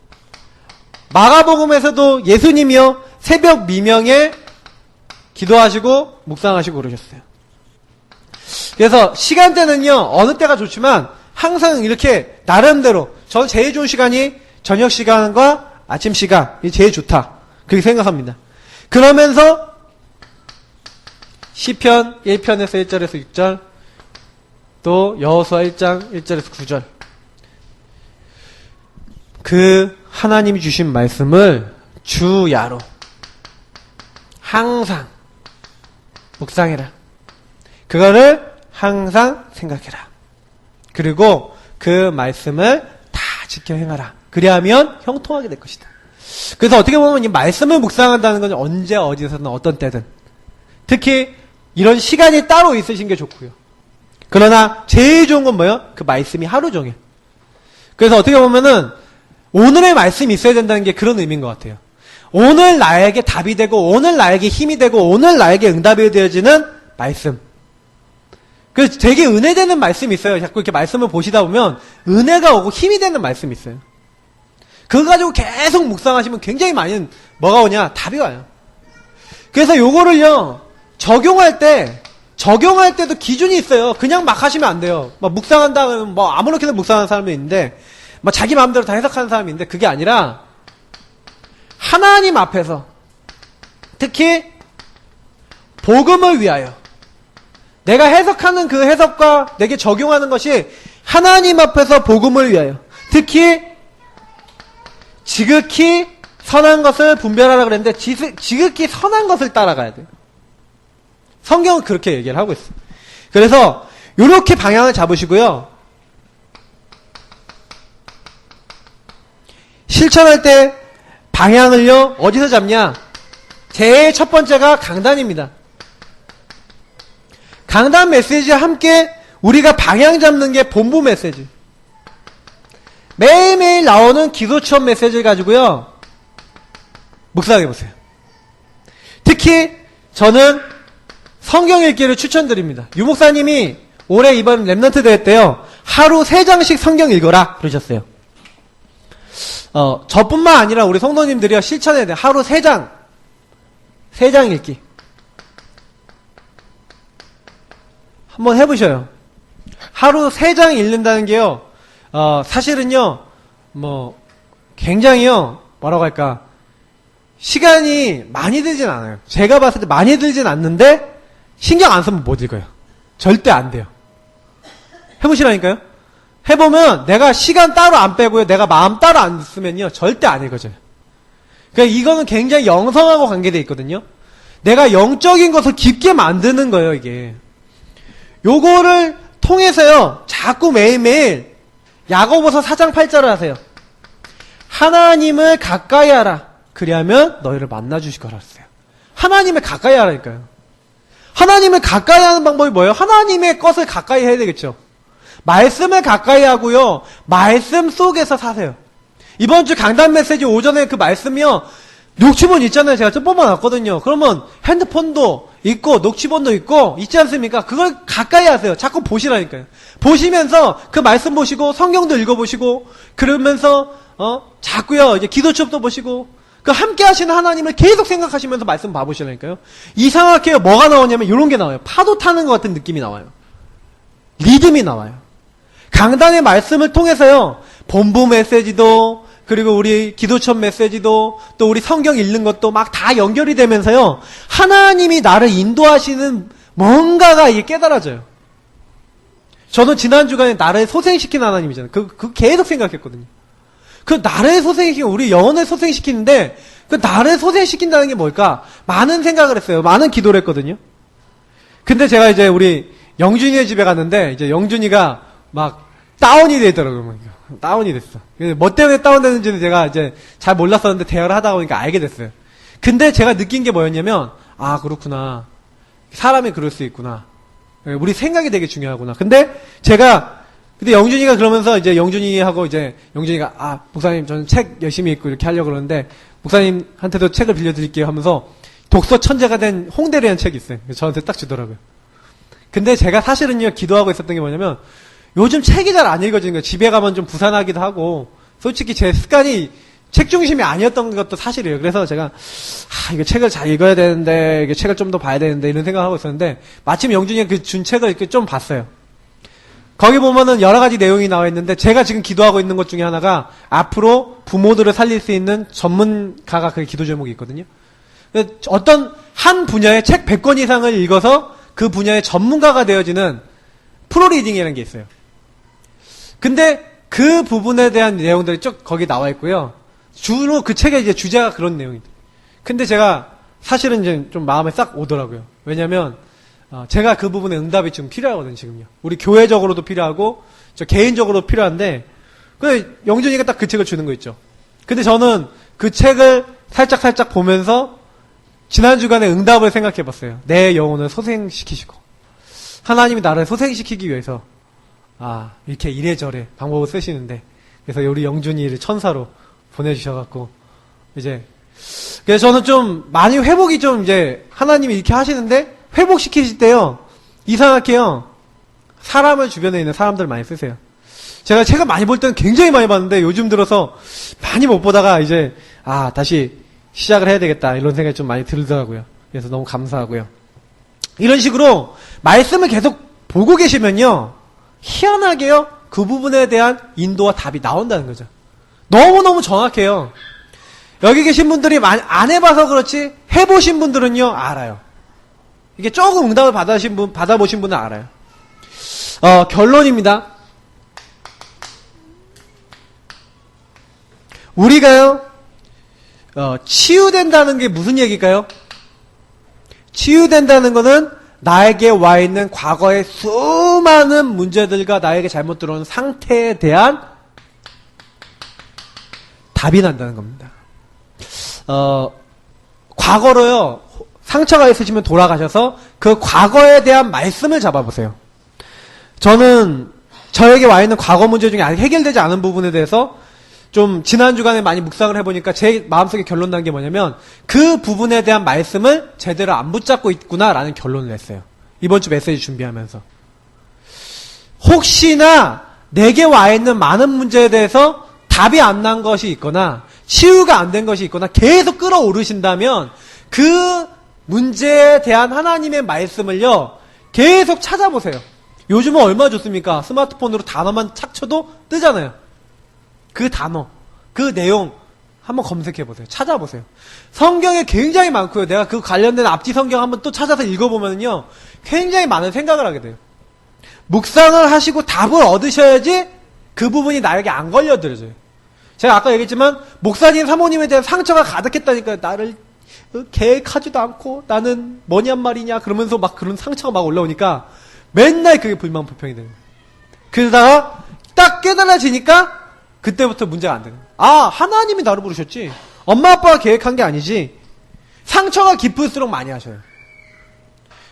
마가복음에서도 예수님이요 새벽 미명에 기도하시고 묵상하시고 그러셨어요. 그래서 시간대는요 어느 때가 좋지만 항상 이렇게 나름대로 저는 제일 좋은 시간이 저녁 시간과 아침 시간이 제일 좋다 그렇게 생각합니다. 그러면서 시편 1편에서 1절에서 6절 또 여호수아 1장 1절에서 9절 그 하나님이 주신 말씀을 주야로 항상 묵상해라. 그거를 항상 생각해라. 그리고 그 말씀을 다 지켜 행하라. 그리하면 형통하게 될 것이다. 그래서 어떻게 보면 이 말씀을 묵상한다는 건 언제 어디서든 어떤 때든 특히 이런 시간이 따로 있으신 게 좋고요. 그러나 제일 좋은 건 뭐예요? 그 말씀이 하루 종일. 그래서 어떻게 보면은 오늘의 말씀이 있어야 된다는 게 그런 의미인 것 같아요. 오늘 나에게 답이 되고 오늘 나에게 힘이 되고 오늘 나에게 응답이 되어지는 말씀. 그래서 되게 은혜되는 말씀이 있어요. 자꾸 이렇게 말씀을 보시다 보면 은혜가 오고 힘이 되는 말씀이 있어요. 그거 가지고 계속 묵상하시면 굉장히 많이 뭐가 오냐? 답이 와요. 그래서 요거를요 적용할 때도 기준이 있어요. 그냥 막 하시면 안 돼요. 막 묵상한다 그러면 뭐 아무렇게나 묵상하는 사람이 있는데 막 자기 마음대로 다 해석하는 사람이 있는데 그게 아니라 하나님 앞에서 특히 복음을 위하여 내가 해석하는 그 해석과 내게 적용하는 것이 하나님 앞에서 복음을 위하여 특히 지극히 선한 것을 분별하라 그랬는데 지극히 선한 것을 따라가야 돼요. 성경은 그렇게 얘기를 하고 있어요. 그래서 이렇게 방향을 잡으시고요. 실천할 때 방향을요 어디서 잡냐? 제일 첫 번째가 강단입니다. 강단 메시지와 함께 우리가 방향 잡는 게 본부 메시지. 매일매일 나오는 기도처럼 메시지를 가지고요 묵상해보세요. 특히 저는 성경 읽기를 추천드립니다. 유목사님이 올해 이번 랩넌트 대회 때요 하루 3장씩 성경 읽어라 그러셨어요. 저뿐만 아니라 우리 성도님들이요 실천해야 돼요. 하루 3장 읽기 한번 해보셔요. 하루 3장 읽는다는 게요 사실은요 뭐 굉장히요 뭐라고 할까 시간이 많이 들진 않아요. 제가 봤을 때 많이 들진 않는데 신경 안 쓰면 못 읽어요. 절대 안 돼요. 해보시라니까요. 해보면 내가 시간 따로 안 빼고요 내가 마음 따로 안 쓰면요 절대 안 읽어져요. 그러니까 이거는 굉장히 영성하고 관계되어 있거든요. 내가 영적인 것을 깊게 만드는 거예요. 이게 요거를 통해서요 자꾸 매일매일 야고보서 4장 8절을 하세요. 하나님을 가까이 하라. 그리하면 너희를 만나 주실 거라 했어요. 하나님을 가까이 하라니까요. 하나님을 가까이 하는 방법이 뭐예요? 하나님의 것을 가까이 해야 되겠죠. 말씀을 가까이 하고요 말씀 속에서 사세요. 이번 주 강단 메시지 오전에 그 말씀이요 녹취본 있잖아요. 제가 좀 뽑아놨거든요. 그러면 핸드폰도 있고 녹취본도 있고 있지 않습니까? 그걸 가까이 하세요. 자꾸 보시라니까요. 보시면서 그 말씀 보시고 성경도 읽어보시고 그러면서 자꾸요 이제 기도 수업도 보시고 그 함께 하시는 하나님을 계속 생각하시면서 말씀 봐보시라니까요. 이상하게 뭐가 나오냐면 이런 게 나와요. 파도 타는 것 같은 느낌이 나와요. 리듬이 나와요. 강단의 말씀을 통해서요. 본부 메시지도 그리고 우리 기도천 메시지도 또 우리 성경 읽는 것도 막 다 연결이 되면서요. 하나님이 나를 인도하시는 뭔가가 이게 깨달아져요. 저는 지난 주간에 나를 소생시킨 하나님이잖아요. 그 계속 생각했거든요. 그 나를 소생시키고 우리 영혼을 소생시키는데 그 나를 소생시킨다는 게 뭘까? 많은 생각을 했어요. 많은 기도를 했거든요. 근데 제가 이제 우리 영준이의 집에 갔는데 이제 영준이가 막 다운이 되더라고요. 다운이 됐어. 뭐 때문에 다운되는지는 제가 이제 잘 몰랐었는데 대화를 하다 보니까 알게 됐어요. 근데 제가 느낀 게 뭐였냐면 아 그렇구나. 사람이 그럴 수 있구나. 우리 생각이 되게 중요하구나. 근데 영준이가 그러면서 이제 영준이하고 이제 영준이가 아 목사님 저는 책 열심히 읽고 이렇게 하려고 그러는데 목사님한테도 책을 빌려드릴게요 하면서 독서 천재가 된 홍대리라는 책이 있어요. 저한테 딱 주더라고요. 근데 제가 사실은요 기도하고 있었던 게 뭐냐면 요즘 책이 잘 안 읽어지는 거예요. 집에 가면 좀 부산하기도 하고 솔직히 제 습관이 책 중심이 아니었던 것도 사실이에요. 그래서 제가 이거 책을 잘 읽어야 되는데 이게 책을 좀 더 봐야 되는데 이런 생각을 하고 있었는데 마침 영준이가 그 준 책을 이렇게 좀 봤어요. 거기 보면은 여러 가지 내용이 나와 있는데 제가 지금 기도하고 있는 것 중에 하나가 앞으로 부모들을 살릴 수 있는 전문가가 그 기도 제목이 있거든요. 어떤 한 분야의 책 100권 이상을 읽어서 그 분야의 전문가가 되어지는 프로리딩이라는 게 있어요. 근데 그 부분에 대한 내용들이 쭉 거기 나와 있고요. 주로 그 책의 이제 주제가 그런 내용입니다. 근데 제가 사실은 이제 좀 마음에 싹 오더라고요. 왜냐면 제가 그 부분에 응답이 지금 필요하거든요, 지금요. 우리 교회적으로도 필요하고, 저 개인적으로도 필요한데, 그 영준이가 딱 그 책을 주는 거 있죠. 근데 저는 그 책을 살짝 보면서, 지난 주간에 응답을 생각해 봤어요. 내 영혼을 소생시키시고, 하나님이 나를 소생시키기 위해서, 이렇게 이래저래 방법을 쓰시는데, 그래서 우리 영준이를 천사로 보내주셔갖고, 그래서 저는 좀, 많이 회복이 좀 이제, 하나님이 이렇게 하시는데, 회복시키실 때요, 이상하게요, 사람을 주변에 있는 사람들 많이 쓰세요. 제가 책을 많이 볼 때는 굉장히 많이 봤는데, 요즘 들어서 많이 못 보다가 이제, 다시 시작을 해야 되겠다, 이런 생각이 좀 많이 들더라고요. 그래서 너무 감사하고요. 이런 식으로, 말씀을 계속 보고 계시면요, 희한하게요, 그 부분에 대한 인도와 답이 나온다는 거죠. 너무너무 정확해요. 여기 계신 분들이 안 해봐서 그렇지, 해보신 분들은요, 알아요. 이게 조금 응답을 받아보신 분은 알아요. 결론입니다. 우리가요, 치유된다는 게 무슨 얘기일까요? 치유된다는 거는 나에게 와 있는 과거의 수많은 문제들과 나에게 잘못 들어온 상태에 대한 답이 난다는 겁니다. 과거로요, 상처가 있으시면 돌아가셔서 그 과거에 대한 말씀을 잡아보세요. 저는 저에게 와 있는 과거 문제 중에 아직 해결되지 않은 부분에 대해서 좀 지난 주간에 많이 묵상을 해보니까 제 마음속에 결론 난 게 뭐냐면 그 부분에 대한 말씀을 제대로 안 붙잡고 있구나라는 결론을 냈어요. 이번 주 메시지 준비하면서. 혹시나 내게 와 있는 많은 문제에 대해서 답이 안 난 것이 있거나 치유가 안 된 것이 있거나 계속 끌어오르신다면 그 문제에 대한 하나님의 말씀을요, 계속 찾아보세요. 요즘은 얼마나 좋습니까? 스마트폰으로 단어만 착 쳐도 뜨잖아요. 그 단어, 그 내용 한번 검색해보세요. 찾아보세요. 성경에 굉장히 많고요. 내가 그 관련된 앞뒤 성경 한번 또 찾아서 읽어보면요, 굉장히 많은 생각을 하게 돼요. 묵상을 하시고 답을 얻으셔야지 그 부분이 나에게 안 걸려들어져요. 제가 아까 얘기했지만 목사님, 사모님에 대한 상처가 가득했다니까요. 나를 계획하지도 않고 나는 뭐냔 말이냐 그러면서 막 그런 상처가 막 올라오니까 맨날 그게 불만 불평이 되는 거예요. 그러다가 딱 깨달아지니까 그때부터 문제가 안 되는 거예요. 하나님이 나를 부르셨지, 엄마 아빠가 계획한 게 아니지. 상처가 깊을수록 많이 하셔요.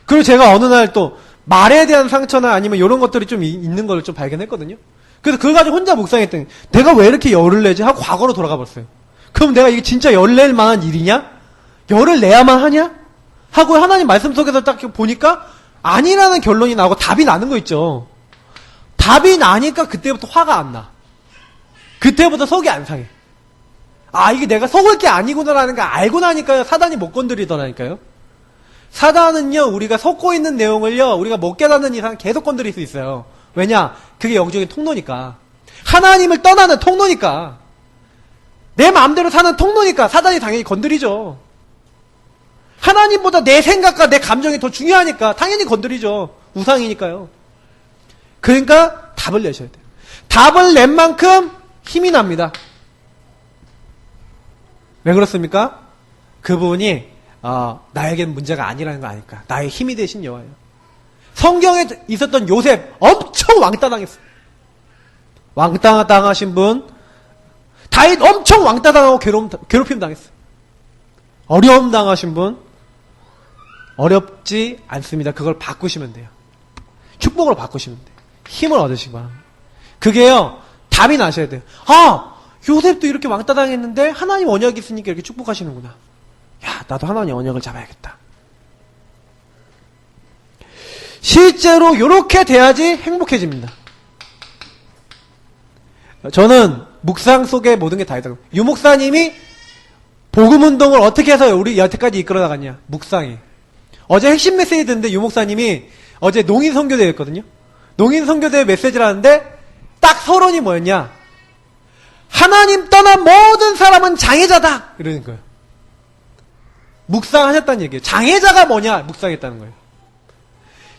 그리고 제가 어느 날 또 말에 대한 상처나 아니면 이런 것들이 좀 있는 걸 좀 발견했거든요. 그래서 그걸 가지고 혼자 묵상했더니 내가 왜 이렇게 열을 내지 하고 과거로 돌아가 버렸어요. 그럼 내가 이게 진짜 열 낼 만한 일이냐? 열을 내야만 하냐? 하고 하나님 말씀 속에서 딱 보니까 아니라는 결론이 나오고 답이 나는 거 있죠. 답이 나니까 그때부터 화가 안 나. 그때부터 속이 안 상해. 아, 이게 내가 속을 게 아니구나라는 걸 알고 나니까요, 사단이 못 건드리더라니까요. 사단은요, 우리가 속고 있는 내용을요, 우리가 못 깨닫는 이상 계속 건드릴 수 있어요. 왜냐? 그게 영적인 통로니까. 하나님을 떠나는 통로니까. 내 마음대로 사는 통로니까 사단이 당연히 건드리죠. 하나님보다 내 생각과 내 감정이 더 중요하니까 당연히 건드리죠. 우상이니까요. 그러니까 답을 내셔야 돼요. 답을 낸 만큼 힘이 납니다. 왜 그렇습니까? 그분이 나에겐 문제가 아니라는 거 아니까. 나의 힘이 되신 여호와예요. 성경에 있었던 요셉 엄청 왕따 당했어. 왕따 당하신 분, 다윗 엄청 왕따 당하고 괴롭힘 당했어. 어려움 당하신 분, 어렵지 않습니다. 그걸 바꾸시면 돼요. 축복으로 바꾸시면 돼요. 힘을 얻으시기 바랍니다. 그게요, 답이 나셔야 돼요. 아, 요셉도 이렇게 왕따 당했는데 하나님 언약이 있으니까 이렇게 축복하시는구나. 야, 나도 하나님 언약을 잡아야겠다. 실제로 이렇게 돼야지 행복해집니다. 저는 묵상 속에 모든 게 다 있다고. 유 목사님이 복음 운동을 어떻게 해서 우리 여태까지 이끌어 나갔냐? 묵상이. 어제 핵심 메시지 듣는데 유 목사님이 어제 농인 선교대회였거든요. 농인 선교대회 메시지를 하는데 딱 서론이 뭐였냐? 하나님 떠난 모든 사람은 장애자다! 이러는 거예요. 묵상하셨다는 얘기예요. 장애자가 뭐냐? 묵상했다는 거예요.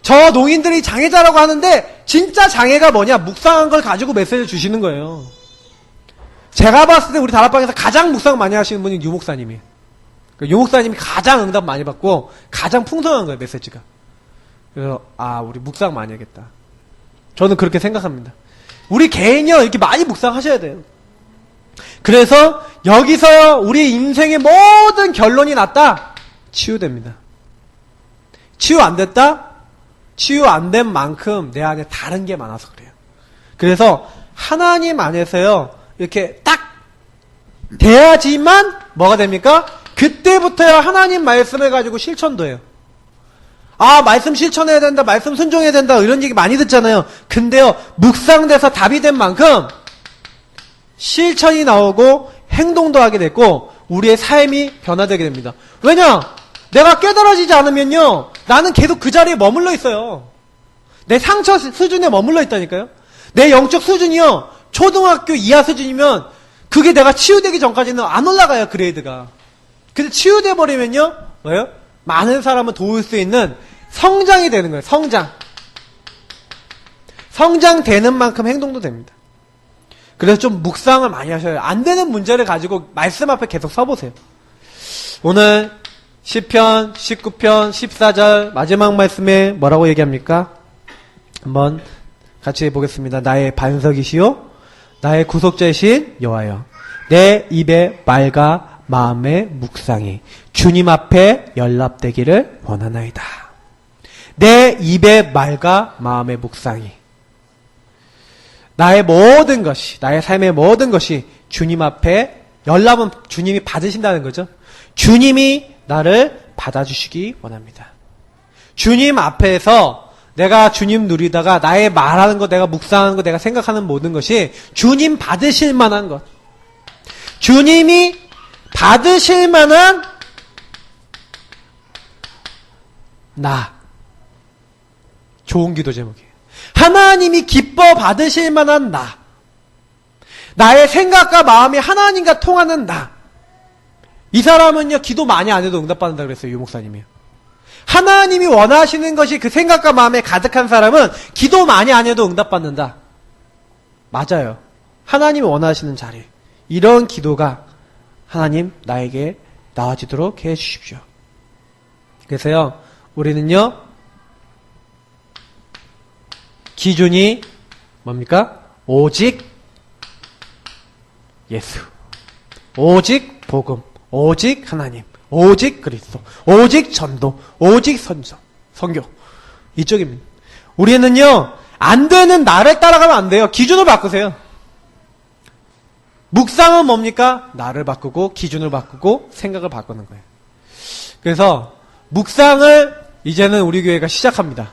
저 농인들이 장애자라고 하는데 진짜 장애가 뭐냐? 묵상한 걸 가지고 메시지를 주시는 거예요. 제가 봤을 때 우리 다락방에서 가장 묵상 많이 하시는 분이 유 목사님이에요. 유 목사님이 가장 응답 많이 받고 가장 풍성한 거예요, 메시지가. 그래서 우리 묵상 많이 하겠다. 저는 그렇게 생각합니다. 우리 개인이요, 이렇게 많이 묵상하셔야 돼요. 그래서 여기서 우리 인생의 모든 결론이 났다. 치유됩니다. 치유 안 됐다? 치유 안 된 만큼 내 안에 다른 게 많아서 그래요. 그래서 하나님 안에서요, 이렇게 딱 돼야지만 뭐가 됩니까? 그때부터야 하나님 말씀을 가지고 실천도 해요. 말씀 실천해야 된다, 말씀 순종해야 된다, 이런 얘기 많이 듣잖아요. 근데요, 묵상돼서 답이 된 만큼 실천이 나오고 행동도 하게 됐고 우리의 삶이 변화되게 됩니다. 왜냐? 내가 깨달아지지 않으면요, 나는 계속 그 자리에 머물러 있어요. 내 상처 수준에 머물러 있다니까요. 내 영적 수준이요, 초등학교 이하 수준이면 그게 내가 치유되기 전까지는 안 올라가요, 그레이드가. 근데 치유돼 버리면요, 뭐예요? 많은 사람을 도울 수 있는 성장이 되는 거예요. 성장되는 만큼 행동도 됩니다. 그래서 좀 묵상을 많이 하셔요. 안 되는 문제를 가지고 말씀 앞에 계속 서보세요. 오늘 시편 19편 14절 마지막 말씀에 뭐라고 얘기합니까? 한번 같이 보겠습니다. 나의 반석이시요 나의 구속자이신 여호와여, 내 입의 말과 마음의 묵상이 주님 앞에 연락되기를 원하나이다. 내 입의 말과 마음의 묵상이, 나의 모든 것이, 나의 삶의 모든 것이 주님 앞에 연락은 주님이 받으신다는 거죠. 주님이 나를 받아주시기 원합니다. 주님 앞에서 내가 주님 누리다가 나의 말하는 것, 내가 묵상하는 것, 내가 생각하는 모든 것이 주님 받으실 만한 것, 주님이 받으실 만한 좋은 기도 제목이에요. 하나님이 기뻐 받으실 만한 나의 생각과 마음이 하나님과 통하는 이 사람은요, 기도 많이 안 해도 응답받는다 그랬어요, 유 목사님이요. 하나님이 원하시는 것이 그 생각과 마음에 가득한 사람은 기도 많이 안 해도 응답받는다. 맞아요. 하나님이 원하시는 자리, 이런 기도가 하나님 나에게 나아지도록 해주십시오. 그래서요, 우리는요, 기준이 뭡니까? 오직 예수, 오직 복음, 오직 하나님, 오직 그리스도, 오직 전도, 오직 선교, 이쪽입니다. 우리는요, 안 되는 나를 따라가면 안 돼요. 기준을 바꾸세요. 묵상은 뭡니까? 나를 바꾸고 기준을 바꾸고 생각을 바꾸는 거예요. 그래서 묵상을 이제는 우리 교회가 시작합니다.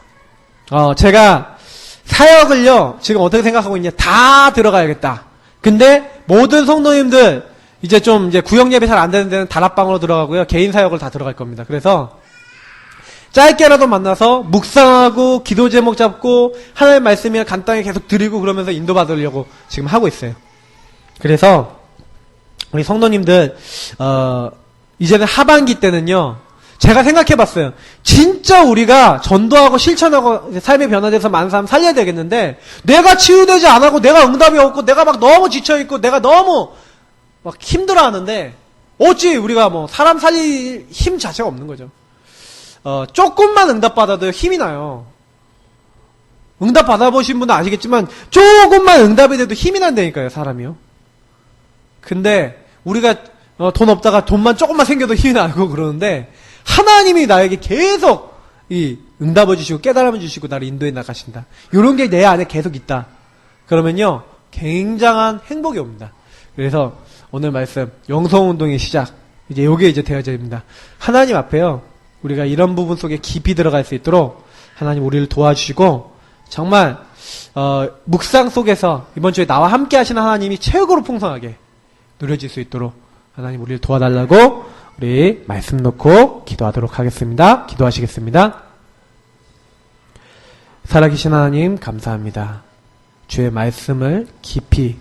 제가 사역을요, 지금 어떻게 생각하고 있냐, 다 들어가야겠다. 근데 모든 성도님들 이제 구역 예배 잘 안 되는 데는 다락방으로 들어가고요. 개인 사역을 다 들어갈 겁니다. 그래서 짧게라도 만나서 묵상하고 기도 제목 잡고 하나님의 말씀이랑 간단히 계속 드리고 그러면서 인도받으려고 지금 하고 있어요. 그래서 우리 성도님들 이제는 하반기 때는요. 제가 생각해봤어요. 진짜 우리가 전도하고 실천하고 삶의 변화돼서 많은 사람 살려야 되겠는데 내가 치유되지 않고 내가 응답이 없고 내가 막 너무 지쳐있고 내가 너무 막 힘들어하는데 어찌 우리가 뭐 사람 살릴 힘 자체가 없는 거죠. 조금만 응답받아도 힘이 나요. 응답 받아보신 분은 아시겠지만 조금만 응답이 돼도 힘이 난다니까요, 사람이요. 근데 우리가 돈 없다가 돈만 조금만 생겨도 힘이 나고 그러는데 하나님이 나에게 계속 이 응답을 주시고 깨달음을 주시고 나를 인도해 나가신다. 이런 게 내 안에 계속 있다. 그러면요, 굉장한 행복이 옵니다. 그래서 오늘 말씀 영성운동의 시작, 이제 요게 이제 되어져야 됩니다. 하나님 앞에요, 우리가 이런 부분 속에 깊이 들어갈 수 있도록 하나님 우리를 도와주시고 정말 묵상 속에서 이번 주에 나와 함께 하시는 하나님이 최고로 풍성하게 누려질 수 있도록 하나님 우리를 도와달라고 우리 말씀 놓고 기도하도록 하겠습니다. 기도하시겠습니다. 살아계신 하나님 감사합니다. 주의 말씀을 깊이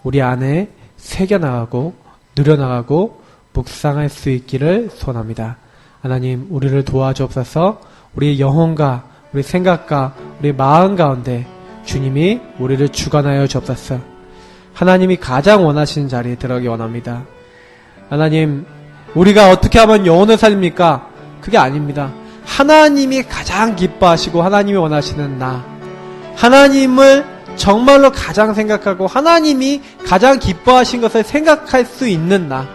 우리 안에 새겨나가고 누려나가고 묵상할 수 있기를 소원합니다. 하나님 우리를 도와주옵소서. 우리의 영혼과 우리 생각과 우리 마음 가운데 주님이 우리를 주관하여 주옵소서. 하나님이 가장 원하시는 자리에 들어가기 원합니다. 하나님 우리가 어떻게 하면 영혼을 살립니까? 그게 아닙니다. 하나님이 가장 기뻐하시고 하나님이 원하시는 나, 하나님을 정말로 가장 생각하고 하나님이 가장 기뻐하신 것을 생각할 수 있는 나,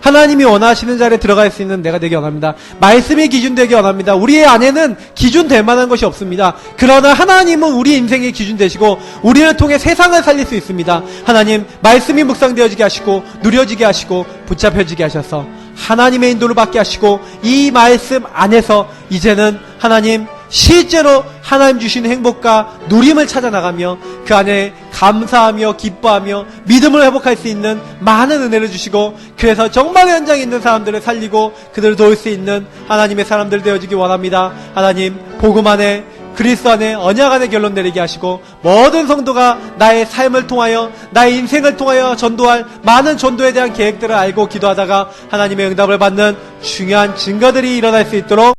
하나님이 원하시는 자리에 들어갈 수 있는 내가 되기 원합니다. 말씀이 기준 되기 원합니다. 우리의 안에는 기준 될 만한 것이 없습니다. 그러나 하나님은 우리 인생의 기준 되시고 우리를 통해 세상을 살릴 수 있습니다. 하나님 말씀이 묵상되어지게 하시고 누려지게 하시고 붙잡혀지게 하셔서 하나님의 인도를 받게 하시고 이 말씀 안에서 이제는 하나님 실제로 하나님 주시는 행복과 누림을 찾아나가며 그 안에 감사하며 기뻐하며 믿음을 회복할 수 있는 많은 은혜를 주시고 그래서 정말 현장에 있는 사람들을 살리고 그들을 도울 수 있는 하나님의 사람들 되어지기 원합니다. 하나님 복음 안에 그리스도 안에 언약 안에 결론 내리게 하시고 모든 성도가 나의 삶을 통하여 나의 인생을 통하여 전도할 많은 전도에 대한 계획들을 알고 기도하다가 하나님의 응답을 받는 중요한 증거들이 일어날 수 있도록